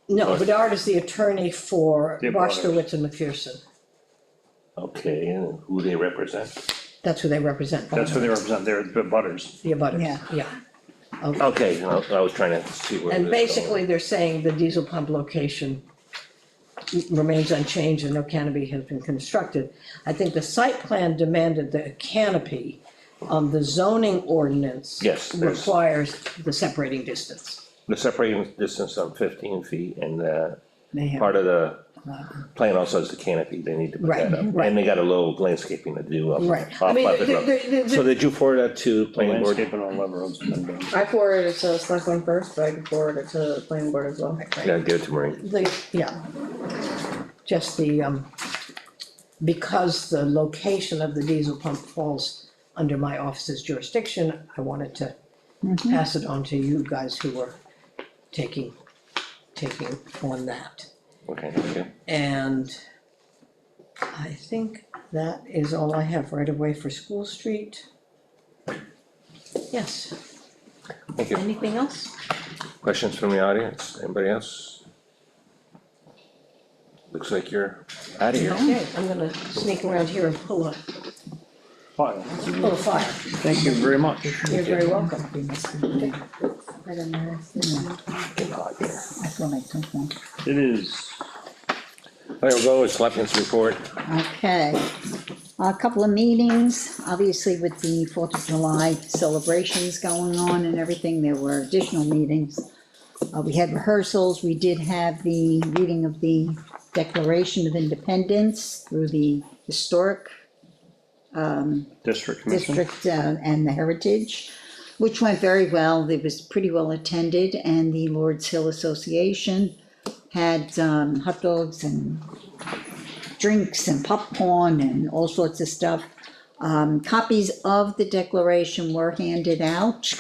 No, Bedard is the attorney for The abutters. Barstowitz and McPherson, okay, and who they represent? that's who they represent. That's who they represent, they're the butters. The abutters, Yeah. yeah. Okay, no, I was trying to see where. And this was going. basically, they're saying the diesel pump location remains unchanged and no canopy has been constructed. I think the site plan demanded the canopy, the zoning ordinance. Yes, there's- Requires the separating distance. The separating distance of 15 feet, and They have. part of the plan also has the canopy, they need to put that Right, up. right. And they got a little landscaping to do up. Right. off I mean, Buffett Road. So did you forward that to planning board? Landscaping on Lever Road's been done. I forwarded it to Selectman first, but I can forward it to the planning board as well. Yeah, give it to Marie. Just because the location of the diesel pump falls under my office's jurisdiction, I wanted to pass it on to you guys who were taking on that. Okay, okay. And I think that is all I have right away for School Street. Yes, Thank you. anything else? Questions from the audience? Anybody else? Looks like you're out of here. Okay, I'm gonna sneak around here and pull a File. file. Thank you very much. You're very welcome. I don't know. That's what I took one. It is. There we go, it's Selectmen's report. Okay, a couple of meetings, obviously with the 4th of July celebrations going on and everything, there were additional meetings. We had rehearsals, we did have the reading of the Declaration of Independence through the Historic District Commission. District and the Heritage, which went very well, it was pretty well attended, and the Lord's Hill Association had hot dogs and drinks and popcorn and all sorts of stuff. Copies of the declaration were handed out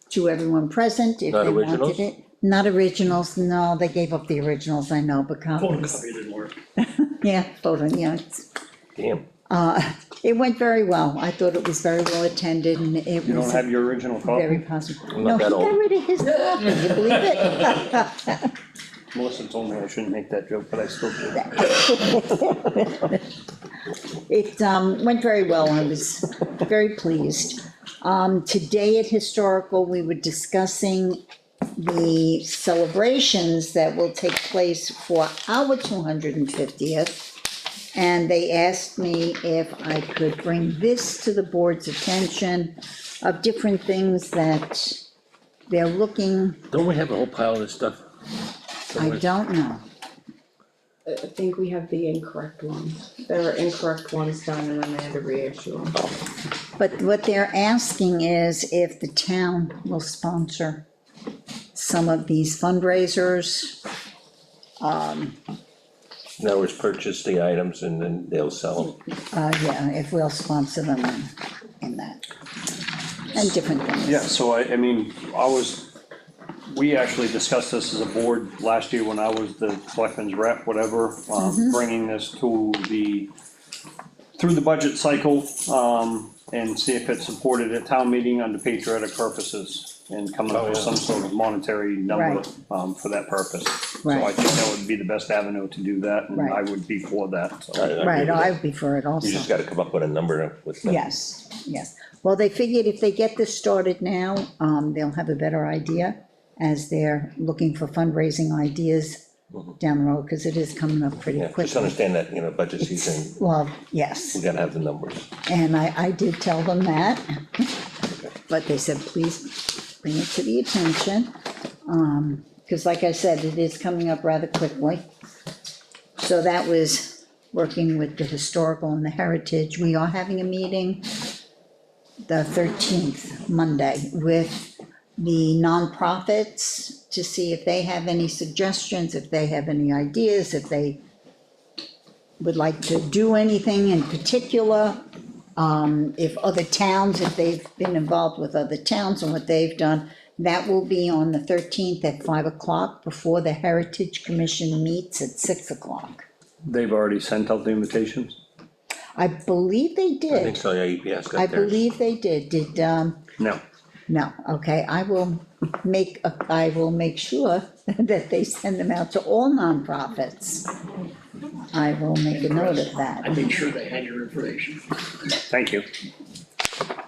to everyone present if Not they originals? wanted it. Not originals, no, they gave up the originals, I know, but copies. Photocopy didn't work. Yeah, yeah, Damn. it went very well, I thought it was very well attended and it You don't was have your original very copy? positive. I'm No, not he that got old. rid of his copy, you believe it? Melissa told me I shouldn't make that joke, but I still do. It went very well, I was very pleased. Today at Historical, we were discussing the celebrations that will take place for our 250th. And they asked me if I could bring this to the board's attention of different things that they're looking, Don't we have a whole pile of this stuff? I don't know. I think we have the incorrect ones. There were incorrect ones done and then they had to reissue them. But what they're asking is if the town will sponsor some of these fundraisers. In other words, purchase the items and then they'll sell them. Yeah, if we'll sponsor them in that. And different things. Yeah, so I mean, we actually discussed this as a board last year when I was the selectman's rep, whatever, bringing this through the budget cycle, and see if it supported at town meeting under patriotic purposes, and come up with some sort of monetary number, Right. For that purpose. So I Right. think that would be the best avenue to do that, and Right. I would be for that, so. I agree Right, with I that. would be for it also. You just gotta come up with a number with them. Yes. Well, they figured if they get this started now, they'll have a better idea as they're looking for fundraising ideas down the road, because it is coming up pretty Yeah, just quickly. understand that, budget season, Well, yes, we gotta have the numbers. and I did tell them that, but they said, please bring it to the attention. Because like I said, it is coming up rather quickly. So that was working with the historical and the heritage. We are having a meeting the 13th, Monday, with the nonprofits to see if they have any suggestions, if they have any ideas, if they would like to do anything in particular. If other towns, if they've been involved with other towns and what they've done. That will be on the 13th at 5 o'clock before the Heritage Commission meets at 6 o'clock. They've already sent out the invitations? I believe they I think did. so, yeah, EPS I got theirs. believe they did. No. No, okay, I will make sure that they send them out to all nonprofits. I will make a note of that. I made sure they had your information. Thank you.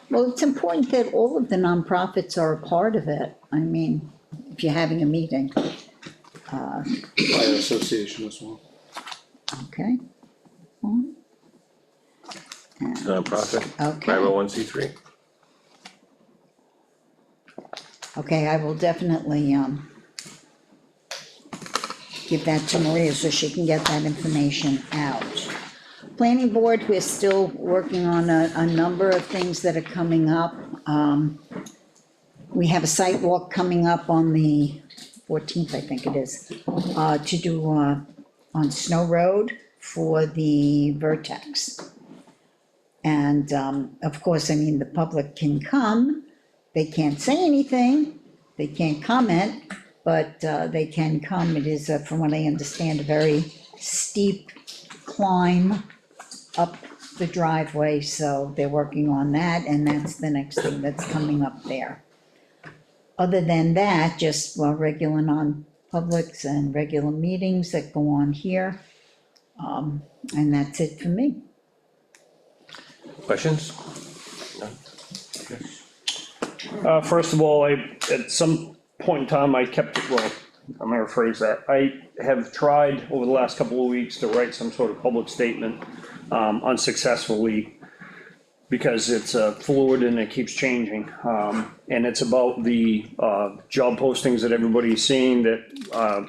Well, it's important that all of the nonprofits are a part of it. I mean, if you're having a meeting, Fire association as well. okay? Nonprofit, Okay, 501c3. okay, I will definitely, give that to Maria so she can get that information out. Planning board, we're still working on a number of things that are coming up. We have a site walk coming up on the 14th, I think it is, to do, on Snow Road for the Vertex. And, of course, I mean, the public can come, they can't say anything, they can't comment, but, they can come. It is, from what I understand, a very steep climb up the driveway, so they're working on that, and that's the next thing that's coming up there. Other than that, just, well, regular non-publics and regular meetings that go on here. And that's it for me. Questions? First of all, at some point in time, I'm gonna rephrase that. I have tried over the last couple of weeks to write some sort of public statement, unsuccessfully, because it's fluid and it keeps changing. And it's about the job postings that everybody's seeing that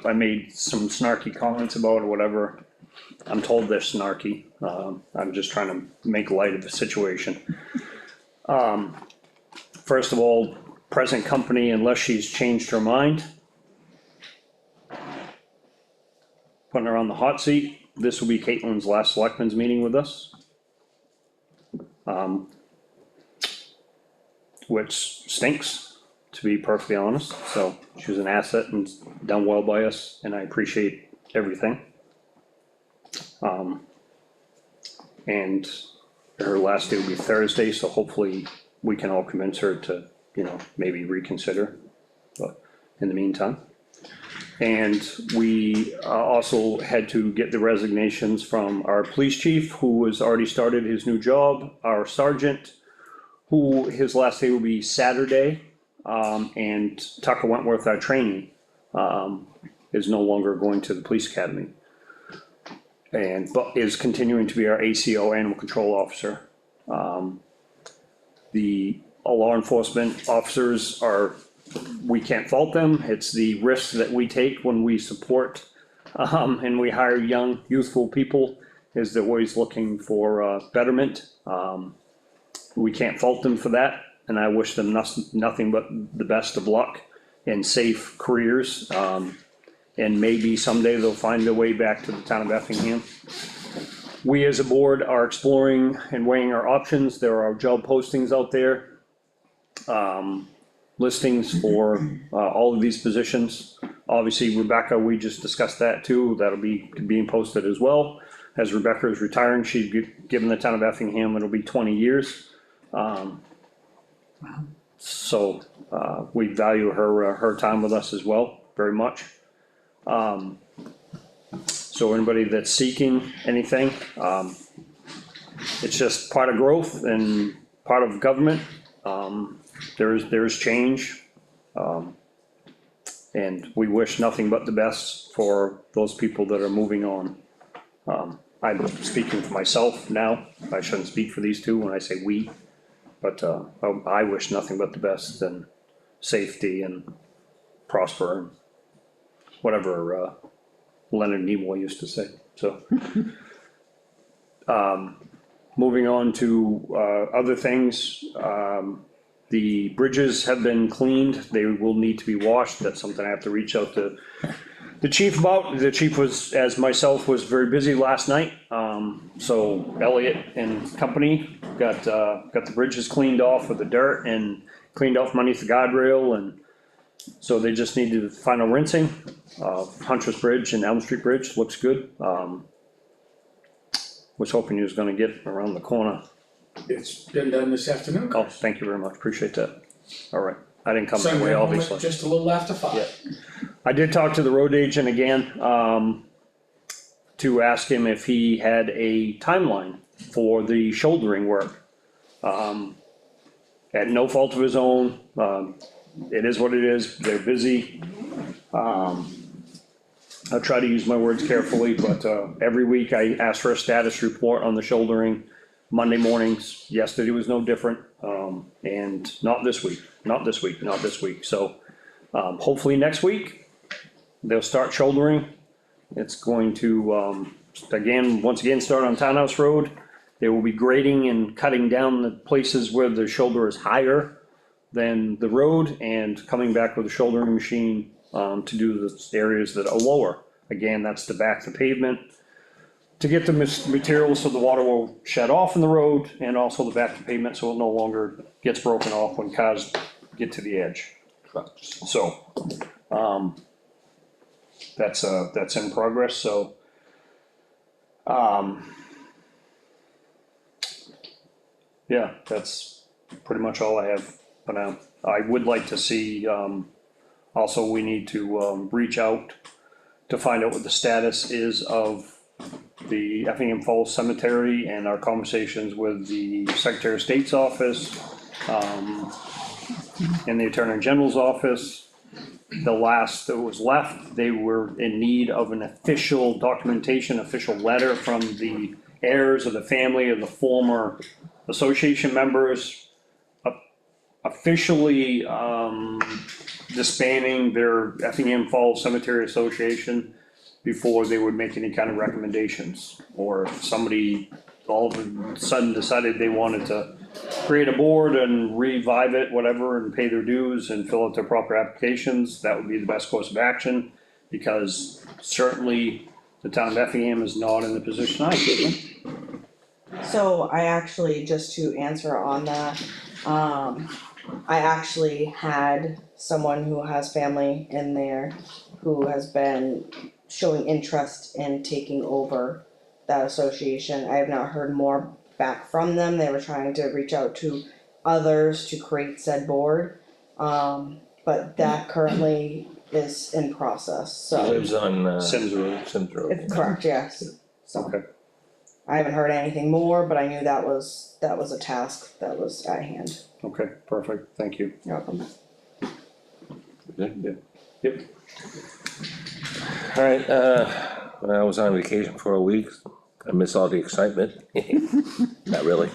I made some snarky comments about or whatever. I'm told they're snarky. I'm just trying to make light of the situation. First of all, present company, unless she's changed her mind, putting her on the hot seat, this will be Caitlin's last selectmen's meeting with us. Which stinks, to be perfectly honest, so she was an asset and done well by us, and I appreciate everything. And her last day will be Thursday, so hopefully we can all convince her to, maybe reconsider, but in the meantime. And we also had to get the resignations from our police chief, who has already started his new job, our sergeant, who his last day will be Saturday, and Tucker Wentworth, our trainee, is no longer going to the police academy. But is continuing to be our ACO, animal control officer. The law enforcement officers we can't fault them, it's the risks that we take when we support, and we hire young, youthful people, is they're always looking for, betterment. We can't fault them for that, and I wish them nothing but the best of luck and safe careers. And maybe someday they'll find their way back to the town of Effingham. We as a board are exploring and weighing our options. There are job postings out there. Listings for all of these positions. Obviously, Rebecca, we just discussed that too. That'll be being posted as well. As Rebecca is retiring, she's given the town of Effingham, it'll be 20 years. So we value her time with us as well, very much. So anybody that's seeking anything, it's just part of growth and part of government. There's change. And we wish nothing but the best for those people that are moving on. I'm speaking for myself now, I shouldn't speak for these two when I say we, but, I wish nothing but the best and safety and prosper and whatever, Leonard Nimoy used to say, so. Moving on to, other things, the bridges have been cleaned, they will need to be washed, that's something I have to reach out to the chief about. The chief was, as myself, was very busy last night, so Elliot and company got the bridges cleaned off with the dirt and cleaned off underneath the guardrail, and so they just needed the final rinsing. Huntress Bridge and Elm Street Bridge looks good, was hoping he was gonna get around the corner. It's been done this afternoon. Oh, thank you very much, appreciate that. Alright, I didn't come So I that way, went home at obviously. just a little after 5. Yeah. I did talk to the road agent again, to ask him if he had a timeline for the shouldering work. At no fault of his own, it is what it is, they're busy. I try to use my words carefully, but, every week I ask for a status report on the shouldering. Monday mornings, yesterday was no different, and not this week, so, hopefully next week, they'll start shouldering. It's going to, once again, start on Townhouse Road. They will be grading and cutting down the places where the shoulder is higher than the road and coming back with a shouldering machine, to do the areas that are lower. Again, that's to back the pavement, to get the material so the water will shed off in the road, and also to back the pavement so it no longer gets broken off when cars get to the edge. So, that's in progress, so. Yeah, that's pretty much all I have for now. I would like to see, also we need to, reach out to find out what the status is of the Effingham Falls Cemetery and our conversations with the Secretary of State's office, and the Attorney General's office. The last that was left, they were in need of an official documentation, official letter from the heirs of the family of the former association members, officially, disbanding their Effingham Falls Cemetery Association before they would make any kind of recommendations. Or if somebody all of a sudden decided they wanted to create a board and revive it, whatever, and pay their dues and fill out their proper applications, that would be the best course of action. Because certainly the town of Effingham is not in the position I was in. So I actually, just to answer on that, I actually had someone who has family in there who has been showing interest in taking over that association. I have not heard more back from them. They were trying to reach out to others to create said board. But that currently is in process, He so. lives on, Sims Road. Sims Road. It's correct, yes. So Okay, I haven't heard anything more, but I knew that was a task that was at hand. okay, perfect, thank you. You're welcome. Good. Yep, Alright, I was on vacation for a week, I miss all the excitement, not really.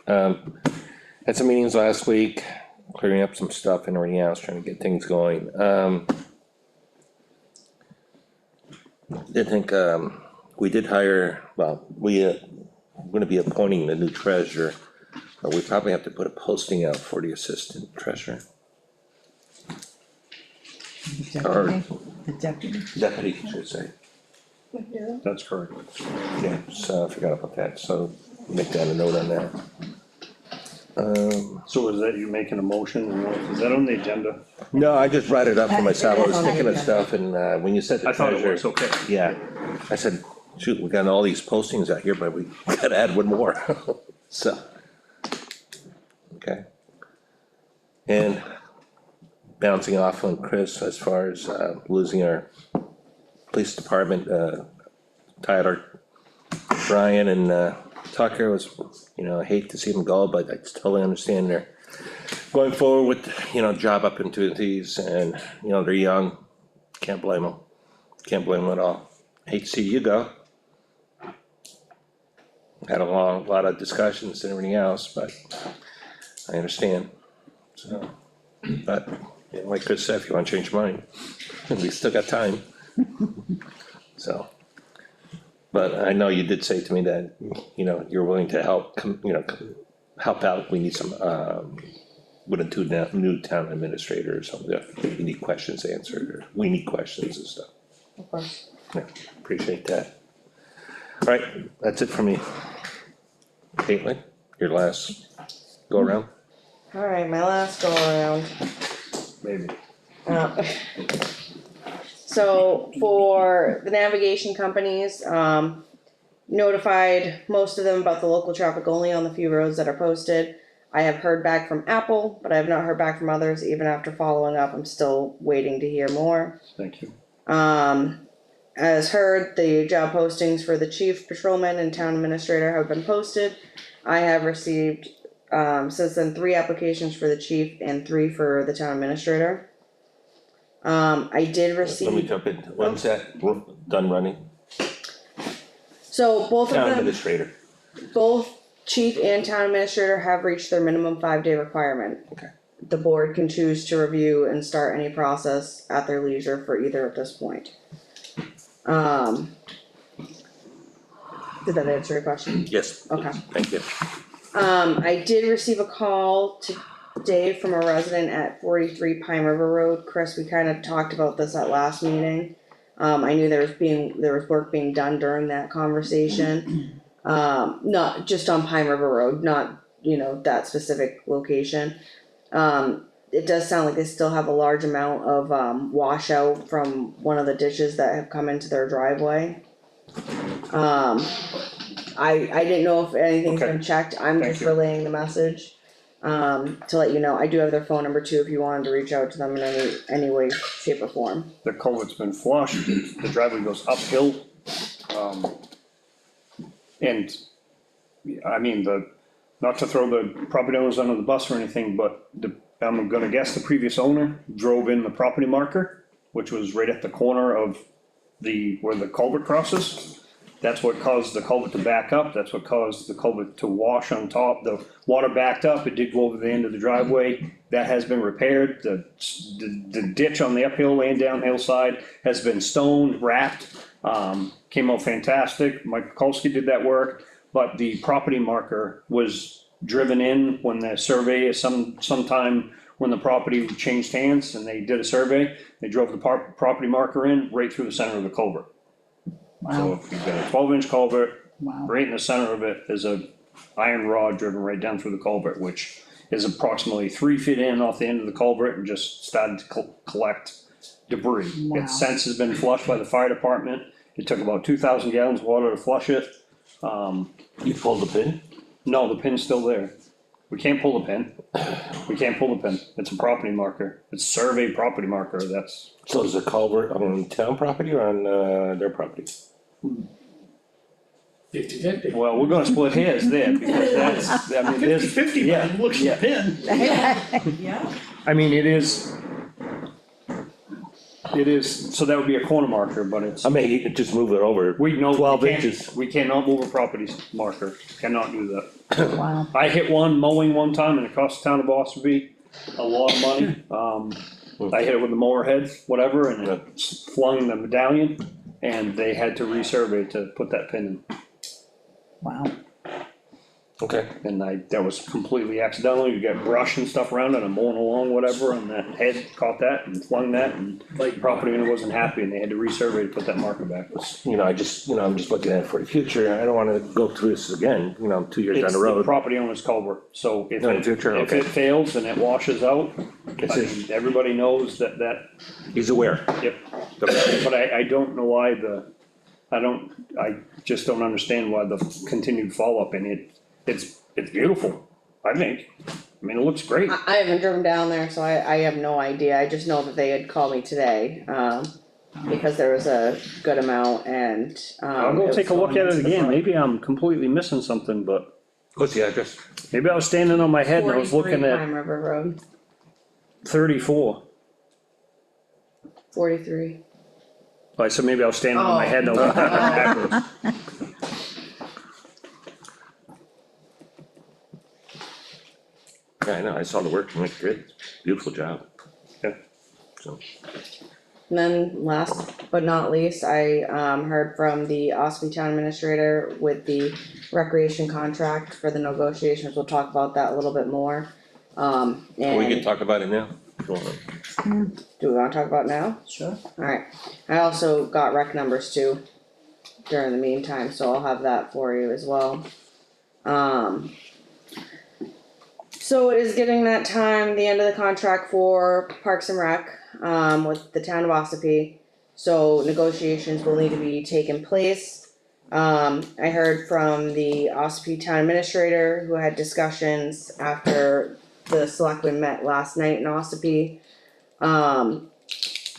Had some meetings last week, clearing up some stuff and everything else, trying to get things going. I think, we did hire, well, we're gonna be appointing the new treasurer, but we probably have to put a posting out for the assistant treasurer, or The deputy. deputy, I should say. that's correct. Yeah, so I forgot about that, so make that a note on that. So is that you making a motion, or is that on the agenda? No, I just brought it up for myself, I was thinking of stuff, and, when you said the I thought it treasurer. was, okay. Yeah, I said, shoot, we got all these postings out here, but we gotta add one more, so. Okay. And bouncing off on Chris as far as, losing our police department, Tyler, Brian and, Tucker was, I hate to see them go, but I totally understand going forward with, job opportunities and, they're young, can't blame them. Can't blame them at all. Hate to see you go. Had a lot of discussions and everything else, but I understand, so, but, like Chris said, if you wanna change your mind, we still got time. So, but I know you did say to me that, you're willing to help, help out, we need some, with a new town administrator or something, if we need questions answered, or we need questions and stuff. Of course. Yeah, appreciate that. Alright, that's it for me. Caitlin, your last go around? Alright, my last go around. Maybe. Uh, So for the navigation companies, notified most of them about the local traffic only on the few roads that are posted. I have heard back from Apple, but I have not heard back from others, even after following up, I'm still waiting to hear more. Thank you. As heard, the job postings for the chief, patrolman, and town administrator have been posted. I have received, since then, 3 applications for the chief and 3 for the town administrator. I did Let me receive, jump in, when's that done running? so both of Town them, administrator, both chief and town administrator have reached their minimum 5-day requirement. Okay. The board can choose to review and start any process at their leisure for either at this point. Did that answer your question? yes. Okay. Thank you. I did receive a call today from a resident at 43 Pine River Road. Chris, we kind of talked about this at last meeting. I knew there was work being done during that conversation. Not just on Pine River Road, not, that specific location. It does sound like they still have a large amount of, washout from one of the ditches that have come into their driveway. I didn't know if anything's Okay. been checked, I'm Thank just you. relaying the message. To let you know, I do have their phone number too, if you wanted to reach out to them in any way, shape or form. The culvert's been flushed, the driveway goes uphill. And, I mean, not to throw the property owners under the bus or anything, but I'm gonna guess the previous owner drove in the property marker, which was right at the corner of where the culvert crosses. That's what caused the culvert to back up, that's what caused the culvert to wash on top, the water backed up, it did go over the end of the driveway. That has been repaired, the ditch on the uphill and downhill side has been stoned, wrapped, came out fantastic, Mike Kulski did that work. But the property marker was driven in when the survey, sometime when the property changed hands and they did a survey, they drove the property marker in right through the center of the culvert. So Wow, if you've got a 12-inch culvert, wow, right in the center of it is a iron rod driven right down through the culvert, which is approximately 3 feet in off the end of the culvert and just started to collect debris. Wow. It since has been flushed by the fire department, it took about 2,000 gallons of water to flush it. You pulled the pin? No, the pin's still there. We can't pull the pin. We can't pull the pin. It's a property marker. It's survey property marker, that's, So is the culvert on town property or on, their property? 50-50. well, we're gonna split hairs there because that's, I mean, there's. 50-50, yeah, but it looks yeah. the pin. Yeah. I mean, it is, so that would be a corner marker, but it's, I mean, you could just move it over. we know, 12 we can't, inches. we cannot move a property marker, cannot do that. wow, I hit one mowing one time and it cost the town of Boston a lot of money. I hit it with the mower head, whatever, and it flung the medallion, and they had to resurvey to put that pin in. wow, Okay, And that was completely accidental, you got brush and stuff around it, I'm mowing along, whatever, and that head caught that and flung that, and the property owner wasn't happy, and they had to resurvey to put that marker back. I'm just looking at it for the future, I don't wanna go through this again, 2 years down It's the the road. property owner's culvert, so if No, in the future, if okay. it fails and it washes out, It's I mean, everybody knows that, He's aware. yep. Okay. But I don't know why I just don't understand why the continued follow-up, and it's beautiful, I think. I mean, it looks great. I haven't driven down there, so I have no idea, I just know that they had called me today, because there was a good amount and, I'll go it take a was look going at it into the again, brook. maybe I'm completely missing something, but What's the address? Maybe I was standing on my head and I was 43 looking at Pine River Road, 34. 43. I said maybe I was standing on my head and I was looking at the address. Yeah, I know, I saw the work, it looked good, beautiful job. Yeah. So, And then last but not least, I heard from the Ospey Town Administrator with the recreation contract for the negotiations, we'll talk about that a little bit more. we can And talk about it now, if you want. do we wanna talk about it now? Sure. Alright, I also got rec numbers too during the meantime, so I'll have that for you as well. So it is getting that time, the end of the contract for Parks and Rec, with the town of Ossipee. So negotiations will need to be taking place. I heard from the Ossipee Town Administrator who had discussions after the selectmen met last night in Ossipee.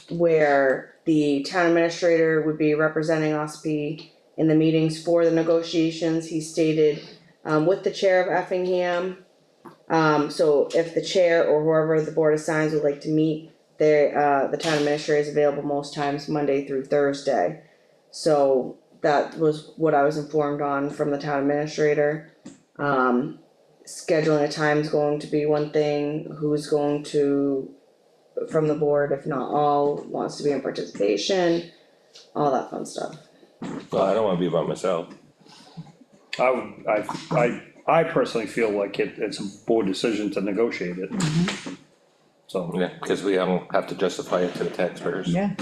Where the town administrator would be representing Ospey in the meetings for the negotiations, he stated, with the chair of Effingham. So if the chair or whoever the board assigns would like to meet, the town administrator is available most times Monday through Thursday. So that was what I was informed on from the town administrator. Scheduling a time is going to be one thing, who's going to, from the board, if not all, wants to be in participation, all that fun stuff. Well, I don't wanna be by myself. I personally feel like it's a board decision to negotiate it. So, Yeah, cause we don't have to justify it to the taxpayers. Yeah,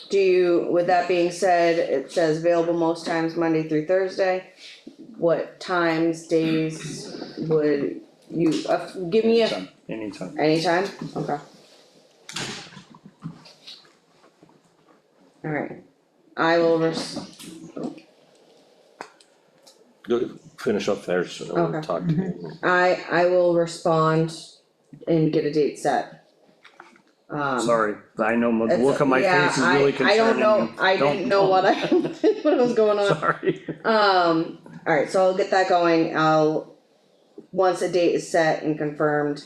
Do you, with that being said, it says available most times Monday through Thursday. What times, days would you, give me a, anytime. anytime? Okay. Alright, I will Finish up first, and then we'll Okay. talk to you. I will respond and get a date set. Sorry, I know, the look on my yeah, face is really I don't concerning know, you. I didn't know what what was going on. Sorry. Alright, so I'll get that going, once a date is set and confirmed,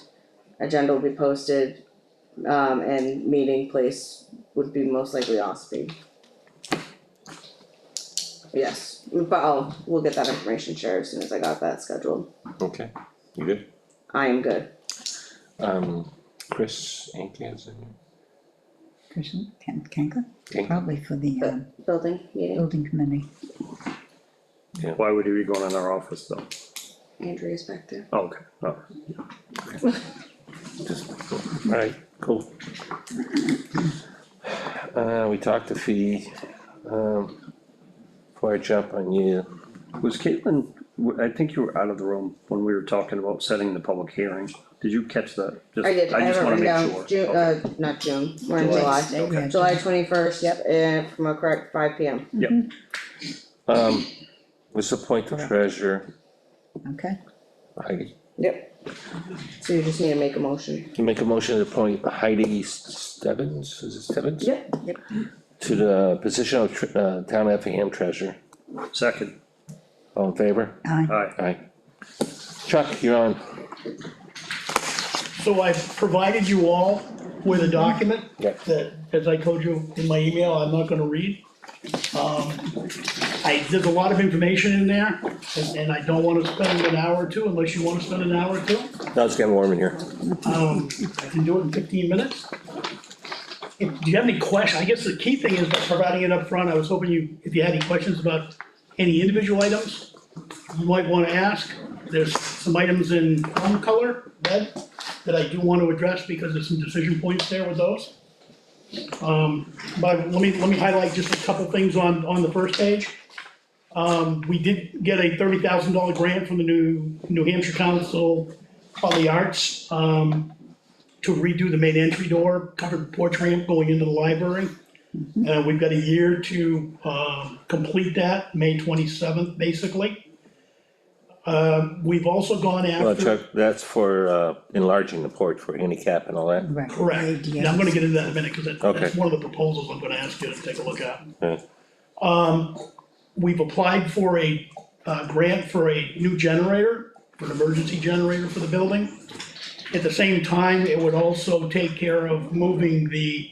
agenda will be posted, and meeting place would be most likely Ospey. Yes, but we'll get that information shared as soon as I got that scheduled. Okay, you good? I am good. Chris Anke is in Christian, Kanka, here. probably for the, Building meeting, building committee. Why would he be going in our office though? Andrea's back there. Oh, okay, oh, Just, alright, cool. We talked to Fee, before I jump on you, was Caitlin, I think you were out of the room when we were talking about setting the public hearing, did you catch that? I did, I just have it wanna written make down, sure. June, Okay. not June, we're in July. Yeah, July 21st, and from a correct 5 p.m. let's appoint the treasurer, Okay, Heidi. Yep. So you just need to make a motion. You make a motion to appoint Heidi Stebbins, is it Stebbins? Yep. yep, To the position of town Effingham treasurer, Second, all in favor? aye, aye, Aye. Chuck, you're on. So I've provided you all with a document Yeah. that, as I told you in my email, I'm not gonna read. There's a lot of information in there, and I don't wanna spend an hour or two unless you wanna spend an hour or two. Now it's getting warm in here. I can do it in 15 minutes. Do you have any questions? I guess the key thing is by providing it up front. I was hoping if you had any questions about any individual items, you might wanna ask. There's some items in plum color, red, that I do want to address because there's some decision points there with those. But let me highlight just a couple things on the first page. We did get a $30,000 grant from the New Hampshire Council on the Arts, to redo the main entry door, covered porch ramp going into the library. We've got a year to, complete that, May 27th, basically. We've also gone Well, after. Chuck, that's for enlarging the porch for handicap and all that. right. Correct, ADA. yeah, I'm gonna get into that in a minute, cause that's Okay. one of the proposals I'm gonna ask you to take a look at. Yeah. We've applied for a a grant for a new generator, for an emergency generator for the building. At the same time, it would also take care of moving the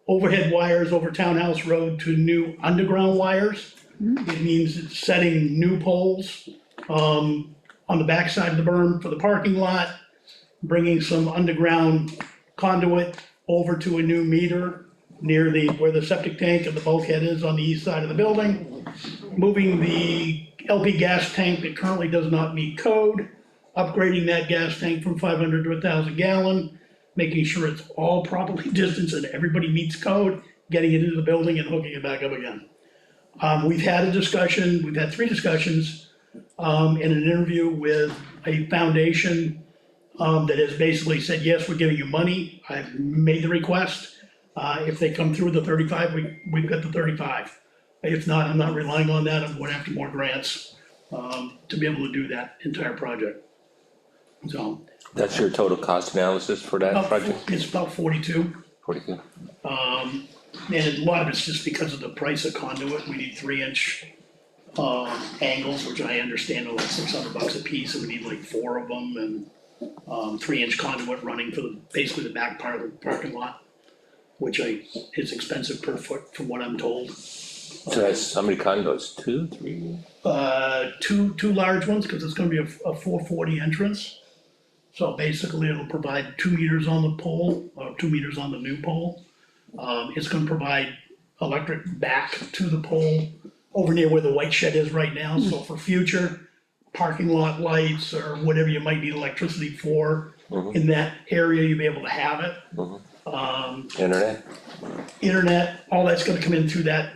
overhead wires over Townhouse Road to new underground wires. It means setting new poles, on the backside of the berm for the parking lot, bringing some underground conduit over to a new meter near where the septic tank and the bulkhead is on the east side of the building. Moving the LP gas tank that currently does not meet code, upgrading that gas tank from 500 to 1,000 gallon, making sure it's all properly distanced and everybody meets code, getting it into the building and hooking it back up again. We've had a discussion, we've had 3 discussions, in an interview with a foundation, that has basically said, yes, we're giving you money. I've made the request. If they come through with the 35, we've got the 35. If not, I'm not relying on that. I'm going after more grants, to be able to do that entire project. So, That's your total cost analysis for that project? it's about 42. 42? And a lot of it's just because of the price of conduit. We need 3-inch angles, which I understand are like $600 a piece, and we need like 4 of them, and 3-inch conduit running for basically the back part of the parking lot, which is expensive per foot from what I'm told. So that's how many condos? 2, 3? Two large ones, cause it's gonna be a 440 entrance. So basically it'll provide 2 meters on the pole, or 2 meters on the new pole. It's gonna provide electric back to the pole over near where the white shed is right now, so for future parking lot lights or whatever you might need electricity for, in that area, you'll be able to have it. Internet? Internet, all that's gonna come in through that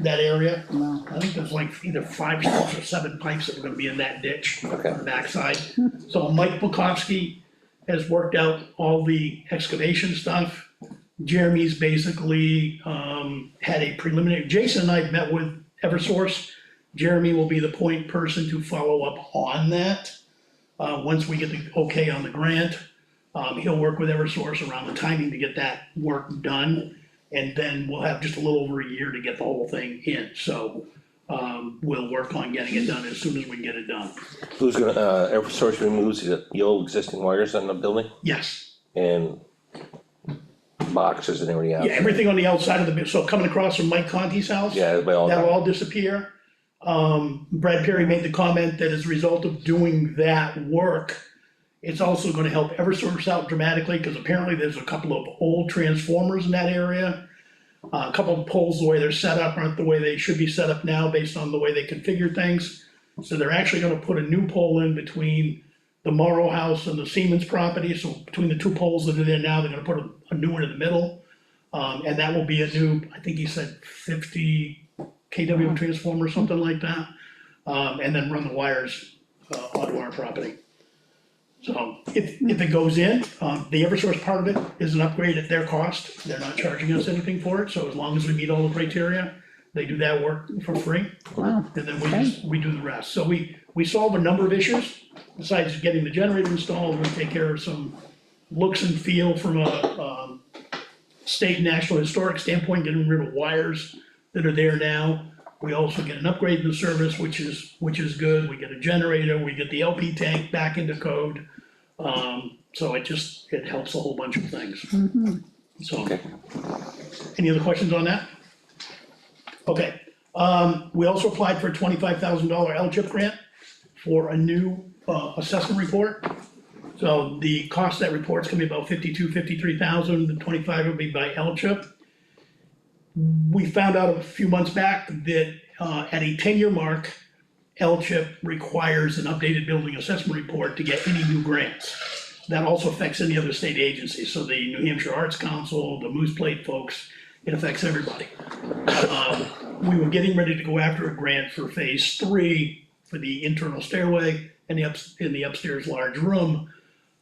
area. Wow. I think there's like either 5, 6, or 7 pipes that are gonna be in that ditch Okay. on the backside. So Mike Bukowski has worked out all the excavation stuff. Jeremy's basically, had a preliminary, Jason and I met with Eversource. Jeremy will be the point person to follow up on that. Once we get the okay on the grant, he'll work with Eversource around the timing to get that work done. And then we'll have just a little over a year to get the whole thing in, so, we'll work on getting it done as soon as we can get it done. Who's gonna, Eversource removes the old existing wires on the building Yes, and boxes and everything else? yeah, everything on the outside of the, so coming across from Mike Conti's house. Yeah, they all. That'll all disappear. Brad Perry made the comment that as a result of doing that work, it's also gonna help Eversource out dramatically, cause apparently there's a couple of old transformers in that area. A couple of poles, the way they're set up aren't the way they should be set up now, based on the way they configure things. So they're actually gonna put a new pole in between the Morrow house and the Siemens property, so between the 2 poles that are there now, they're gonna put a new one in the middle. And that will be a new, I think he said 50 KW transformer, something like that. And then run the wires, onto our property. So if it goes in, the Eversource part of it is an upgrade at their cost. They're not charging us anything for it, so as long as we meet all the criteria, they do that work for free. Wow. And then we do the rest. So we solve a number of issues. Besides getting the generator installed, we take care of some looks and feel from a state and national historic standpoint, getting rid of wires that are there now. We also get an upgrade in the service, which is good. We get a generator, we get the LP tank back into code. So it helps a whole bunch of things. So, Okay. any other questions on that? Okay, we also applied for a $25,000 LCHIP grant for a new, assessment report. So the cost of that report's gonna be about 53,000, the 25 will be by LCHIP. We found out a few months back that, at a 10-year mark, LCHIP requires an updated building assessment report to get any new grants. That also affects any other state agency, so the New Hampshire Arts Council, the Moose Plate folks, it affects everybody. We were getting ready to go after a grant for phase 3 for the internal stairway and in the upstairs large room.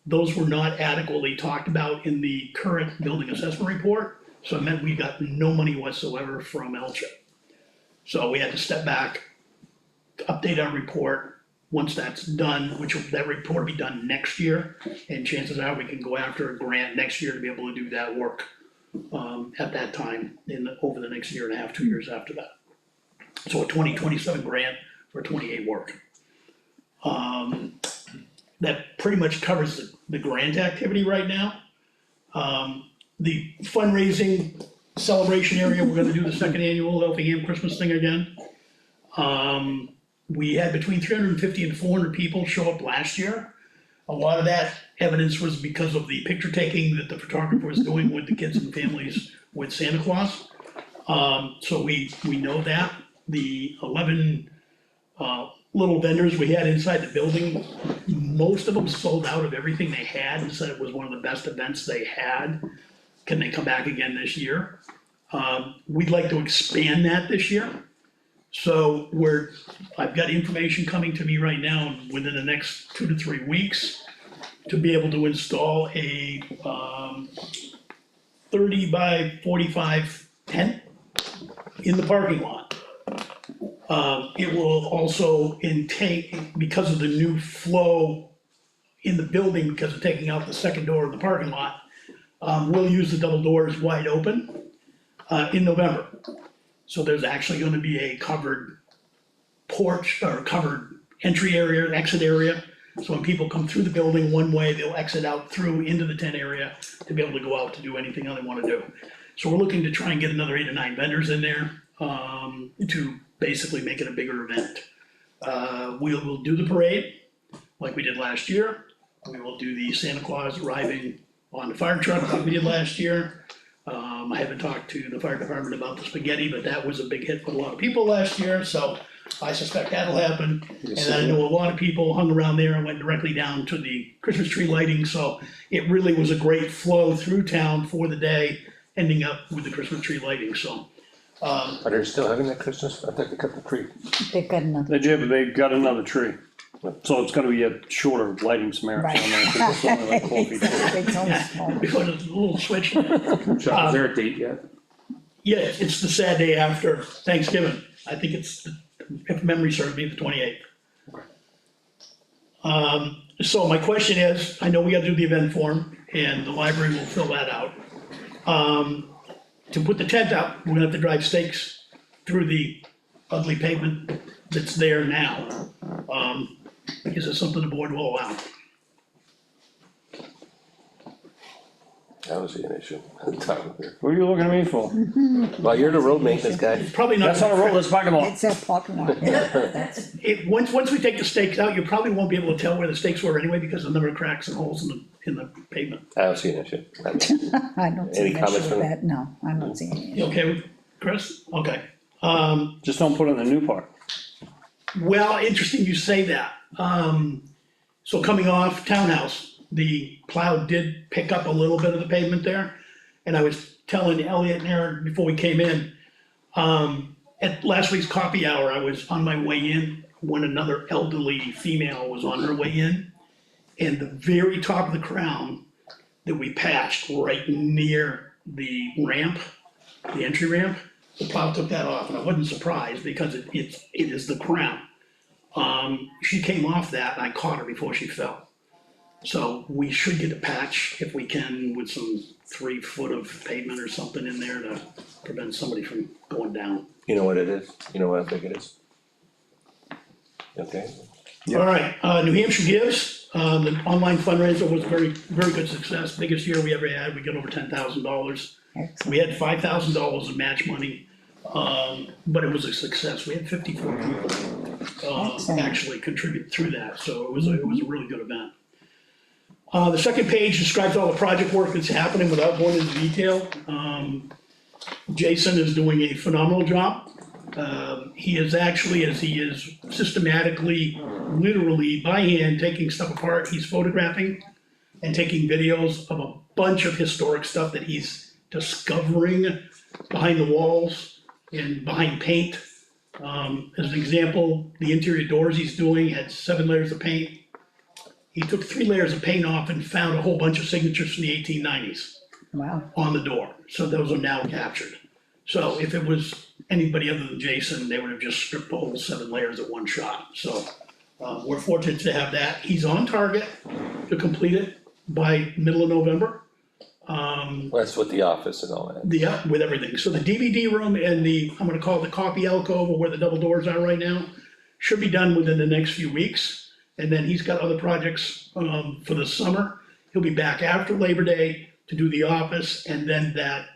Those were not adequately talked about in the current building assessment report, so it meant we got no money whatsoever from LCHIP. So we had to step back, update our report. Once that's done, that report will be done next year, and chances are we can go after a grant next year to be able to do that work at that time, over the next year and a half, 2 years after that. So a 2027 grant for 28 work. That pretty much covers the grant activity right now. The fundraising celebration area, we're gonna do the second annual Effingham Christmas thing again. We had between 350 and 400 people show up last year. A lot of that evidence was because of the picture taking that the photographer was doing with the kids and families with Santa Claus. So we know that. The 11 little vendors we had inside the building, most of them sold out of everything they had and said it was one of the best events they had. Can they come back again this year? We'd like to expand that this year. So I've got information coming to me right now within the next 2 to 3 weeks to be able to install a 30 by 45 tent in the parking lot. It will also intake, because of the new flow in the building, because of taking out the second door of the parking lot, we'll use the double doors wide open in November. So there's actually gonna be a covered porch or covered entry area, exit area. So when people come through the building one way, they'll exit out through into the tent area to be able to go out to do anything they wanna do. So we're looking to try and get another 8 or 9 vendors in there, to basically make it a bigger event. We'll do the parade like we did last year. We will do the Santa Claus arriving on the fire truck like we did last year. I haven't talked to the fire department about the spaghetti, but that was a big hit with a lot of people last year, so I suspect that'll happen. And I know a lot of people hung around there and went directly down to the Christmas tree lighting, so it really was a great flow through town for the day, ending up with the Christmas tree lighting, so. Are they still having that Christmas? I thought they cut the tree. They've got another, They got another tree, so it's gonna be a shorter lighting marathon, I think it's only like 12 feet. it's only small. Before the little switch, Chuck, is there a date yet? yeah, it's the sad day after Thanksgiving, I think it's, if memory serves me, the 28th. So my question is, I know we gotta do the event form, and the library will fill that out. To put the tent out, we're gonna have to drive stakes through the ugly pavement that's there now. Is it something the board will allow? That was an issue. What are you looking at me for? Well, you're the road maintenance guy. Probably not. That's on the road, let's parking lot. It's that parking lot, that's, Once we take the stakes out, you probably won't be able to tell where the stakes were anyway, because of the number of cracks and holes in the pavement. I don't see an issue. I don't see Any an comments issue from- with that, no, I'm not seeing it. You okay with Chris? Okay. Just don't put it in the new part. Well, interesting you say that. So coming off Townhouse, the plow did pick up a little bit of the pavement there. And I was telling Elliot and Aaron before we came in, at last week's coffee hour, I was on my way in when another elderly female was on her way in. And the very top of the crown that we patched right near the ramp, the entry ramp, the plow took that off, and I wasn't surprised because it is the crown. She came off that and I caught her before she fell. So we should get a patch if we can with some 3 foot of pavement or something in there to prevent somebody from going down. You know what it is? You know what I think it is? Okay, All right, New Hampshire Gives, the online fundraiser was very, very good success, biggest year we ever had, we got over $10,000. Excellent. We had $5,000 in match money, but it was a success, we had 54 people, Excellent. actually contribute through that, so it was a really good event. The second page describes all the project work that's happening without going into detail. Jason is doing a phenomenal job. He is actually, as he is systematically, literally by hand, taking stuff apart, he's photographing and taking videos of a bunch of historic stuff that he's discovering behind the walls and behind paint. As an example, the interior doors he's doing had 7 layers of paint. He took 3 layers of paint off and found a whole bunch of signatures from the 1890s Wow, on the door, so those are now captured. So if it was anybody other than Jason, they would have just stripped the whole 7 layers at one shot, so. We're fortunate to have that, he's on target to complete it by middle of November. well, that's with the office and all that. With everything, so the DVD room and I'm gonna call it the coffee alcove, or where the double doors are right now, should be done within the next few weeks. and then he's got other projects, for the summer. He'll be back after Labor Day to do the office, and then that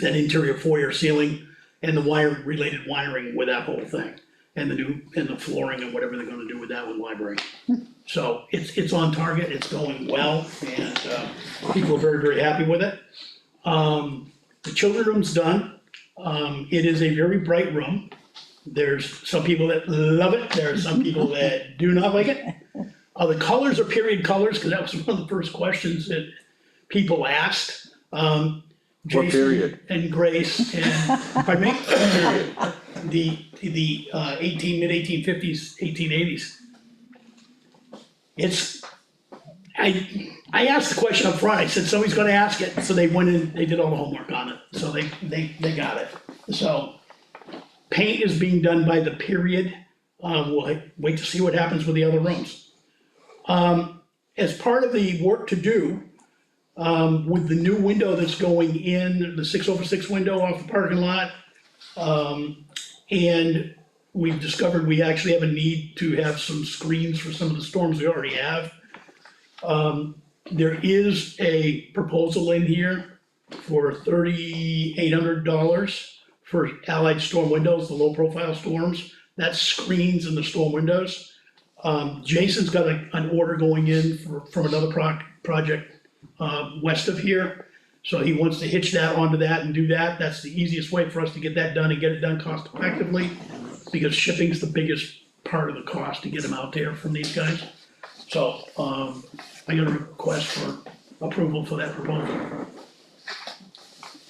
interior foyer ceiling and the related wiring with that whole thing. And the flooring and whatever they're gonna do with that with library. So it's on target, it's going well, and, people are very, very happy with it. The children's room's done. It is a very bright room. There's some people that love it, there are some people that do not like it. The colors are period colors, cause that was one of the first questions that people asked. Jason period? and Grace and, pardon me? The mid-1850s, 1880s. I asked the question up front, I said, somebody's gonna ask it, so they went in, they did all the homework on it, so they got it. So, paint is being done by the period, we'll wait to see what happens with the other rooms. As part of the work to do, with the new window that's going in, the 6/6 window off the parking lot, and we've discovered we actually have a need to have some screens for some of the storms we already have. There is a proposal in here for $3,800 for Allied storm windows, the low profile storms. That's screens in the storm windows. Jason's got an order going in from another project, west of here. So he wants to hitch that onto that and do that. That's the easiest way for us to get that done and get it done cost effectively. Because shipping's the biggest part of the cost to get them out there from these guys. So, I got a request for approval for that proposal.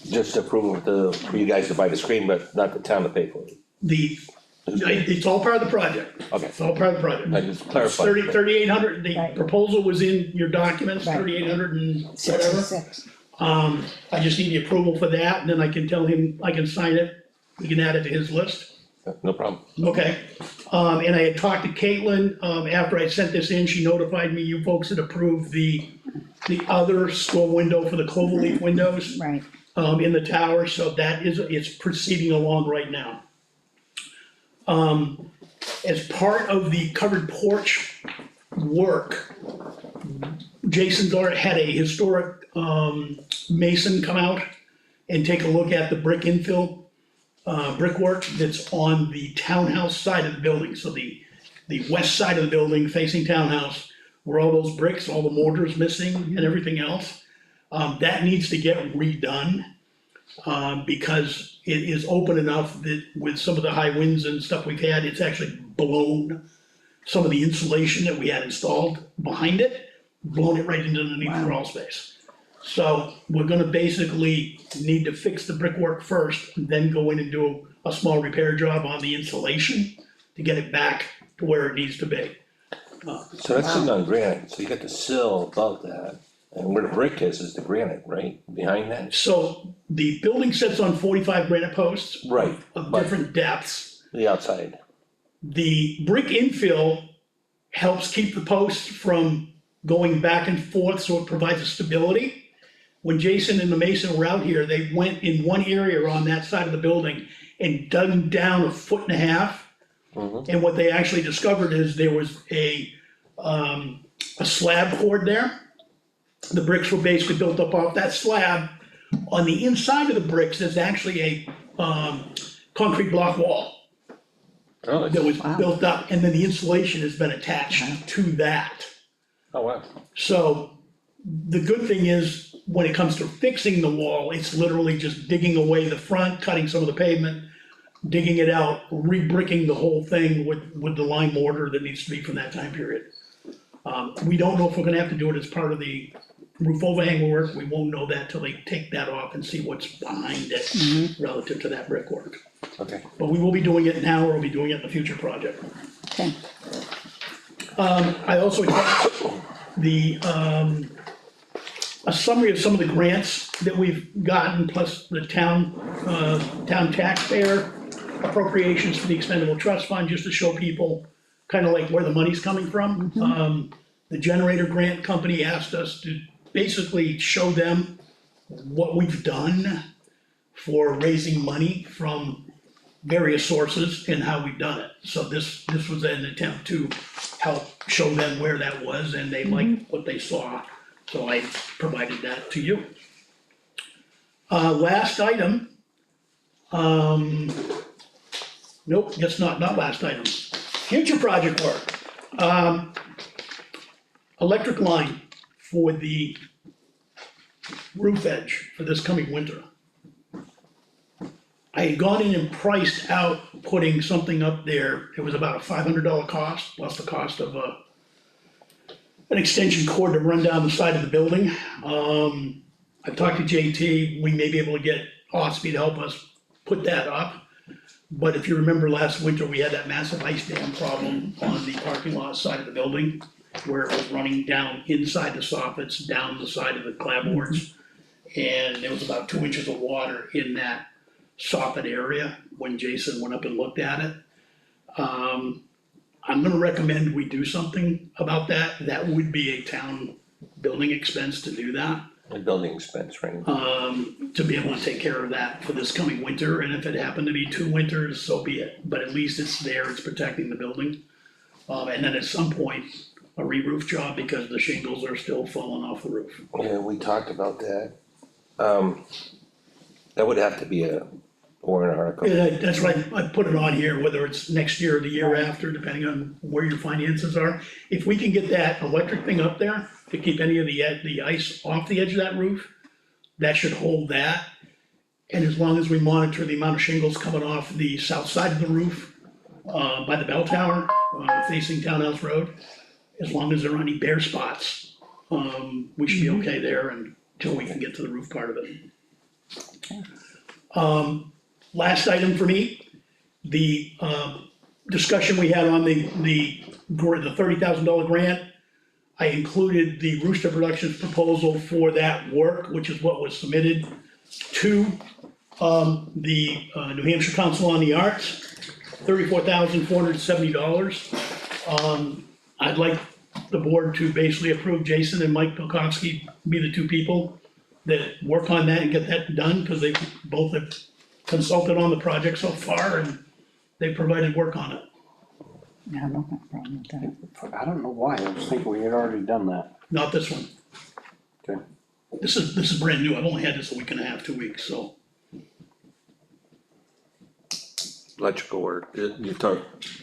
Just approval for you guys to buy the screen, but not the town to pay for it. It's all part of the project. Okay. It's all part of the project. I just clarified. 3,800, the Right. proposal was in your documents, Right. 3,800 and whatever. 66. I just need the approval for that, and then I can tell him, I can sign it, we can add it to his list. No problem. Okay, and I had talked to Caitlin, after I sent this in, she notified me you folks had approved the other store window for the cloverleaf windows. Right, In the tower, so it's proceeding along right now. As part of the covered porch work, Jason's already had a historic, mason come out and take a look at the brick infill, brickwork that's on the townhouse side of the building, so the west side of the building facing townhouse, where all those bricks, all the mortars missing and everything else, that needs to get redone. Because it is open enough that with some of the high winds and stuff we've had, it's actually blown some of the insulation that we had installed behind it, blown it right into underneath the crawl space. So we're gonna basically need to fix the brickwork first, and then go in and do a small repair job on the insulation to get it back to where it needs to be. So that's sitting on granite, so you got the sill above that, and where the brick is the granite, right, behind that? So the building sits on 45 granite posts Right, of but different depths. the outside, The brick infill helps keep the posts from going back and forth, so it provides a stability. When Jason and the mason were out here, they went in one area on that side of the building and dug down 1.5 feet. And what they actually discovered is there was a slab poured there. The bricks were basically built up off that slab. On the inside of the bricks, there's actually a concrete block wall oh, that was built up, and then the insulation has been attached to that. oh, wow, So the good thing is, when it comes to fixing the wall, it's literally just digging away the front, cutting some of the pavement, digging it out, re-bricking the whole thing with the lime mortar that needs to be from that time period. We don't know if we're gonna have to do it as part of the roof overhang work, we won't know that till they take that off and see what's behind it relative to that brickwork. okay. But we will be doing it now, or we'll be doing it in a future project. okay, I also attached a summary of some of the grants that we've gotten, plus the town taxpayer appropriations for the expendable trust fund, just to show people kind of like where the money's coming from. The generator grant company asked us to basically show them what we've done for raising money from various sources and how we've done it. So this was an attempt to help show them where that was, and they liked what they saw, so I provided that to you. Last item, nope, guess not last item, future project work. Electric line for the roof edge for this coming winter. I had gone in and priced out putting something up there, it was about a $500 cost, plus the cost of an extension cord to run down the side of the building. I've talked to JT, we may be able to get Ospey to help us put that up. But if you remember last winter, we had that massive ice dam problem on the parking lot side of the building, where it was running down inside the soffits, down the side of the clapboards. And there was about 2 inches of water in that soffit area when Jason went up and looked at it. I'm gonna recommend we do something about that. That would be a town building expense to do that. A building expense, right? To be able to take care of that for this coming winter, and if it happened to be 2 winters, so be it. But at least it's there, it's protecting the building. And then at some point, a re-roof job because the shingles are still falling off the roof. Yeah, we talked about that. That would have to be a warrant article. Yeah, that's right, I put it on here, whether it's next year or the year after, depending on where your finances are. If we can get that electric thing up there to keep any of the ice off the edge of that roof, that should hold that. And as long as we monitor the amount of shingles coming off the south side of the roof, by the bell tower, facing Townhouse Road, as long as there aren't any bare spots, we should be okay there until we can get to the roof part of it. Last item for me, the discussion we had on the $30,000 grant. I included the Rooster Productions proposal for that work, which is what was submitted to the New Hampshire Council on the Arts, $34,470. I'd like the board to basically approve Jason and Mike Pilkowski be the two people that work on that and get that done, because they both have consulted on the project so far and they provided work on it. Yeah, I don't have a problem with that. I don't know why, I was thinking we had already done that. Not this one. Okay. This is brand new. I've only had this a week and a half, 2 weeks, so. Electrical work, you talk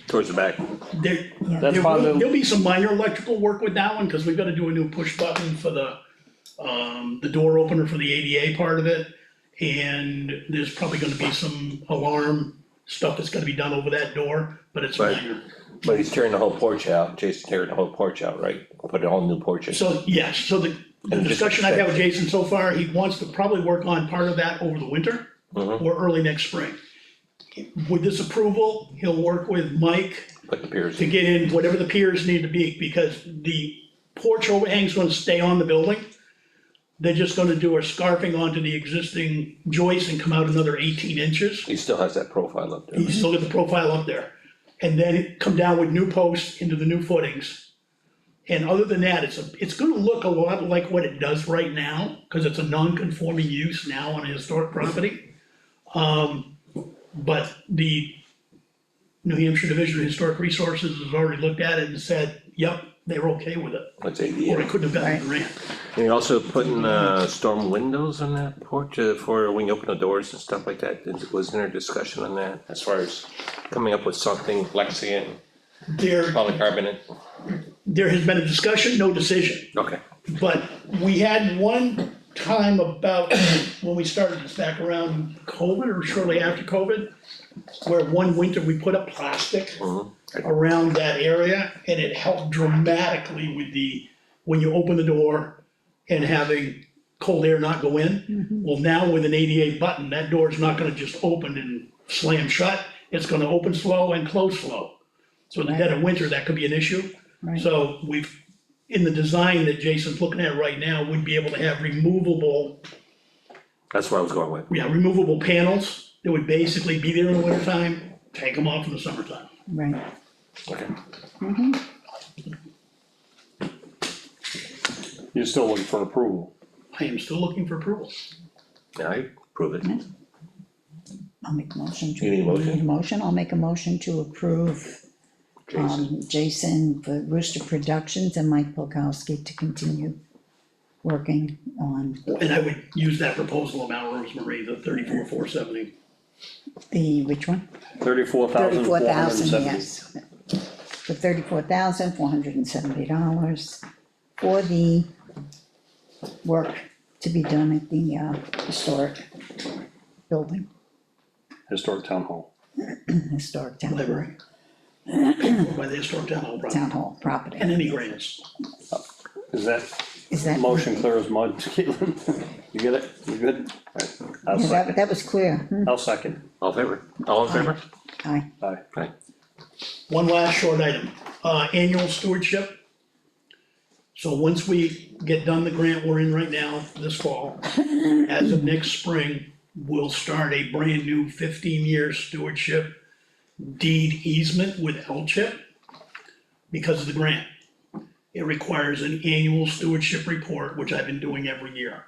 towards the back. There, That's part of the, there'll be some minor electrical work with that one, cause we've gotta do a new push button for the door opener for the ADA part of it. And there's probably gonna be some alarm stuff that's gonna be done over that door, but it's Right. minor. But he's tearing the whole porch out, Jason's tearing the whole porch out, right? Put a whole new porch in. So, yes, so the And just discussion I've had with Jason so far, he wants to probably work on part of that over the winter or early next spring. With this approval, he'll work with Mike Put the piers to in. get in whatever the piers need to be, because the porch overhang's gonna stay on the building. They're just gonna do a scarping onto the existing joist and come out another 18 inches. He still has that profile up there. You still get the profile up there. And then come down with new posts into the new footings. And other than that, it's gonna look a lot like what it does right now, cause it's a non-conforming use now on a historic property. But the New Hampshire Division of Historic Resources has already looked at it and said, yep, they were okay with it, That's or ADA. it couldn't have gotten a grant. And you're also putting, storm windows on that porch, for when you open the doors and stuff like that. Wasn't there a discussion on that, as far as coming up with something, flexing it, There, polycarbonate? there has been a discussion, no decision. Okay. But we had one time about, when we started this back around COVID or shortly after COVID, where one winter we put up plastic around that area, and it helped dramatically with when you open the door and having cold air not go in. Well, now with an ADA button, that door's not gonna just open and slam shut, it's gonna open slow and close slow. So in the dead of winter, that could be an issue. Right. So in the design that Jason's looking at right now, we'd be able to have removable That's where I was going with. removable panels that would basically be there in the wintertime, take them off in the summertime. Right. Okay. you're still looking for approval. I am still looking for approval. Yeah, I approve it. I'll make a motion to. You need a motion? Need a motion, I'll make a motion to approve Jason for Rooster Productions and Mike Polkowski to continue working on And I would use that proposal amount, Rosemary, the 34,470. the, which one? 34,470. Yes. For $34,470 for the work to be done at the historic building, Historic Town Hall. historic town hall, Library. By the historic town hall property. town hall property. And any grants. Is that Is that? motion clear as mud, Caitlin? You get it? You good? Alright, I'll Yeah, second. that was clear. I'll second. All in favor? All in favor? Aye. Aye. One last short item, annual stewardship. So once we get done the grant we're in right now, this fall, as of next spring, we'll start a brand new 15-year stewardship deed easement with LCHIP because of the grant. It requires an annual stewardship report, which I've been doing every year.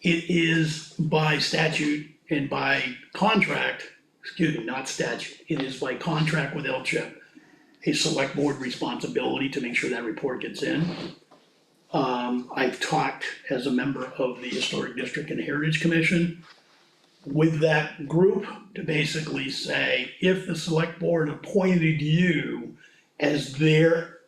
It is by statute and by contract, excuse me, not statute, it is by contract with LCHIP, a select board responsibility to make sure that report gets in. I've talked as a member of the Historic District and Heritage Commission with that group to basically say, if the select board appointed you as their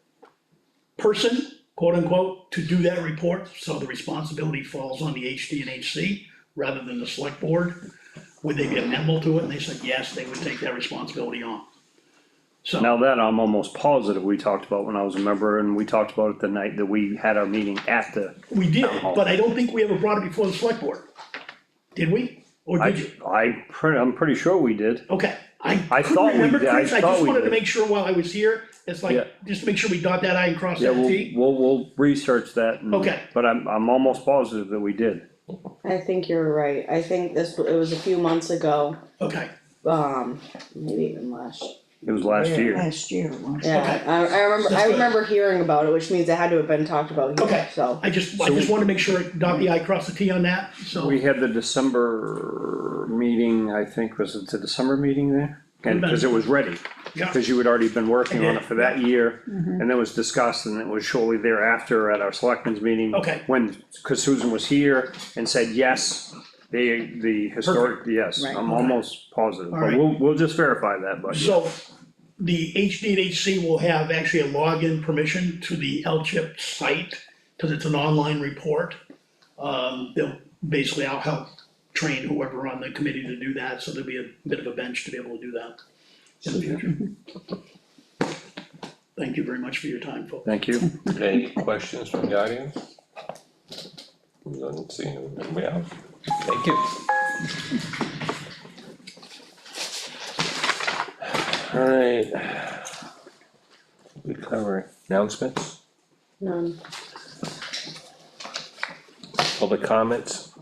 person, quote unquote, to do that report, so the responsibility falls on the HD and HC rather than the select board, would they be amenable to it? And they said, yes, they would take that responsibility on. So, Now that I'm almost positive we talked about when I was a member, and we talked about it the night that we had our meeting at the. we did, Town hall. but I don't think we ever brought it before the select board. Did we? Or did you? I'm pretty sure we did. Okay, I I couldn't thought we remember, did. Chris, I thought just we wanted to did. make sure while I was here, it's Yeah. like, just to make sure we dot that I and cross Yeah, that T. we'll research that. and- Okay. But I'm almost positive that we did. I think you're right, I think it was a few months ago, Okay, maybe even last. It was last Yeah, year. last year it was. Yeah, Okay. I That's good. remember hearing about it, which means it had to have been talked about Okay. here, so. I just wanted to make sure, dot the I, cross the T on that, so. We had the December meeting, I think, was it the December meeting there? And, cause it was ready, Yeah, cause you had already been working on I it did, for that year. And it was discussed, and it was shortly thereafter at our selectmen's meeting. Okay. When, cause Susan was here and said, yes, the historic, yes, Right. I'm Okay. almost positive, but Alright. we'll just verify that, but. so the HD and HC will have actually a login permission to the LCHIP site, cause it's an online report. They'll, basically, I'll help train whoever on the committee to do that, so there'll be a bit of a bench to be able to do that in the future. Thank you very much for your time, folks. Thank you. Any questions from the audience? Doesn't seem, we have, thank you. Alright. We cover announcements, None. public comments,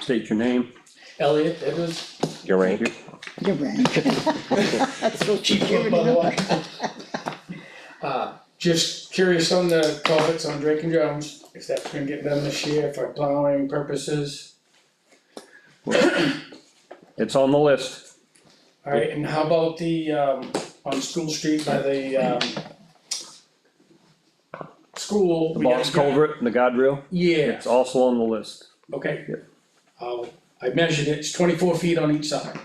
State your name. Elliot, Edwards, your rank. You're right. That's what you Chief do. by the way. Just curious on the culverts on Drake and Jones, if that's gonna get done this year for plowing purposes. It's on the list. Alright, and how about the, on School Street by the, school? The we box gotta- culvert, and the guardrail, Yeah, it's also on the list. okay. Yeah. I measured it, it's 24 feet on each side.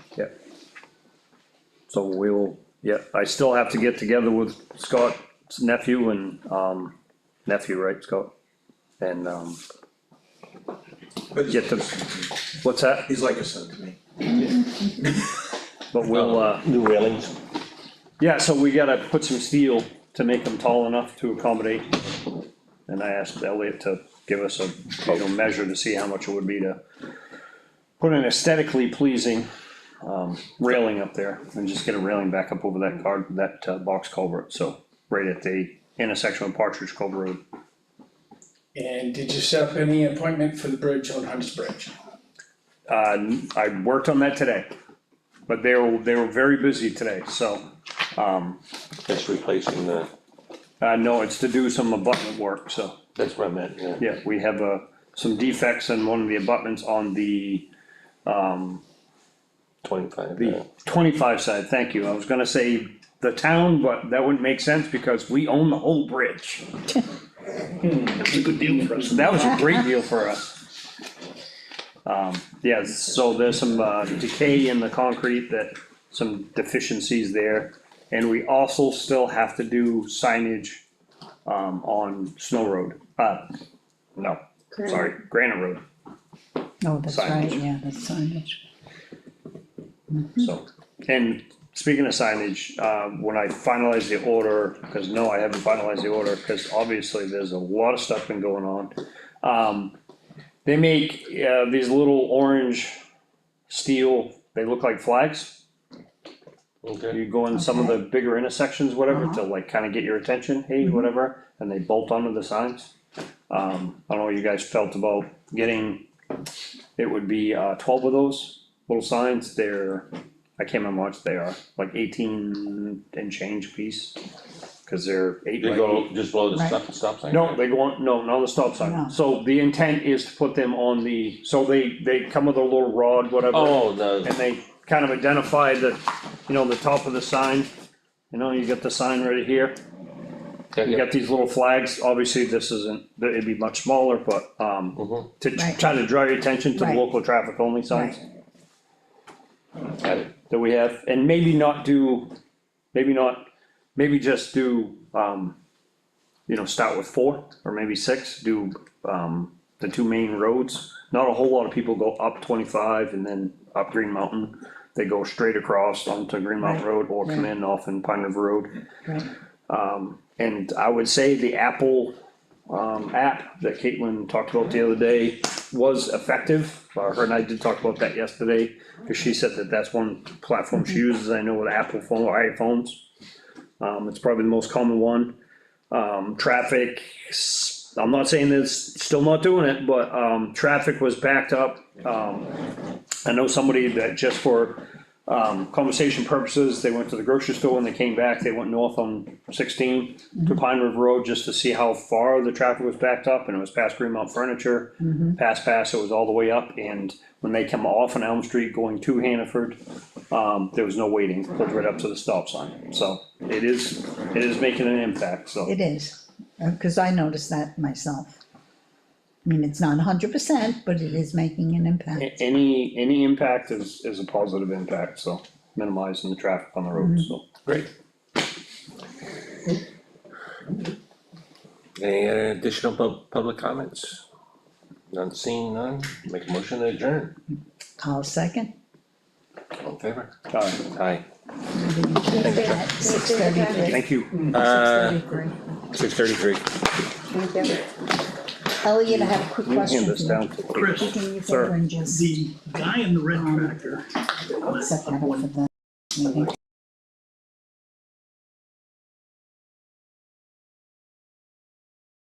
So we'll, yeah, I still have to get together with Scott's nephew and, nephew, right, Scott? And, But he's get like the, a son what's that? to me. He's like a son to me. But we'll, New railings. yeah, so we gotta put some steel to make them tall enough to accommodate. And I asked Elliot to give us a measure to see how much it would be to put an aesthetically pleasing, railing up there, and just get a railing back up over that box culvert, so, right at the intersection of Partridge Cove Road. And did you set up any appointment for the bridge on Hunter's Bridge? I worked on that today, but they were very busy today, so, That's replacing the, no, it's to do some abutment work, so. that's what I meant, yeah. Yeah, we have, some defects in one of the abutments on the 25, the 25 side, thank you, I was gonna say the town, but that wouldn't make sense because we own the whole bridge. That's a good deal for us. That was a great deal for us. Yeah, so there's some decay in the concrete, that some deficiencies there. And we also still have to do signage on Snow Road, no, sorry, Granite Road. Oh, that's right, Signage. yeah, that's signage. So, and speaking of signage, when I finalize the order, cause no, I haven't finalized the order, cause obviously there's a lot of stuff been going on. They make, these little orange steel, they look like flags. Okay, You go in some of the bigger intersections, whatever, to Uh-huh. like kinda get your attention, hey, whatever, and they bolt onto the signs. I don't know what you guys felt about getting, it would be 12 of those little signs, they're, I can't remember how much they are, like 18 and change piece. Cause they're 8 they by go 8. just below the Right. stop sign? No, they go on, no, not the stop No. sign, so the intent is to put them on the, so they come with a little rod, whatever. Oh, And the, they kind of identify the, you know, the top of the sign, you know, you got the sign right here. You got these little flags, obviously this isn't, it'd be much smaller, but, to Right. try to draw your attention to the Right. local traffic only signs. Right. That we have, and maybe not do, maybe just do, you know, start with 4, or maybe 6, do, the 2 main roads. Not a whole lot of people go up 25 and then up Green Mountain, they go straight across onto Green Mountain Right, Road, or come right. in off in Pine River Road. Right, And I would say the Apple, app that Caitlin talked about the other day was effective. Her and I did talk about that yesterday, cause she said that that's one platform she uses, I know, with Apple phone, or iPhones. It's probably the most common one. Traffic, I'm not saying that it's still not doing it, but, traffic was backed up. I know somebody that just for, conversation purposes, they went to the grocery store and they came back, they went north on 16 to Pine River Road just to see how far the traffic was backed up, and it was past Greenmount Furniture. Past, it was all the way up, and when they come off on Elm Street going to Hannaford, there was no waiting, pulled right up to the stop sign, so it is making an impact, so. it is, cause I noticed that myself. I mean, it's not 100%, but it is making an impact. Any impact is a positive impact, so minimizing the traffic on the road, so. great. Any additional public comments? None seen, none, make a motion to adjourn, I'll second. all in favor? Alright, Aye. At 6:33. thank you. 6:33. Elliot, I have a quick You can hand question this for you. down. Chris, Can you Sir. favor and just the guy in the red tractor, set that up for the meeting?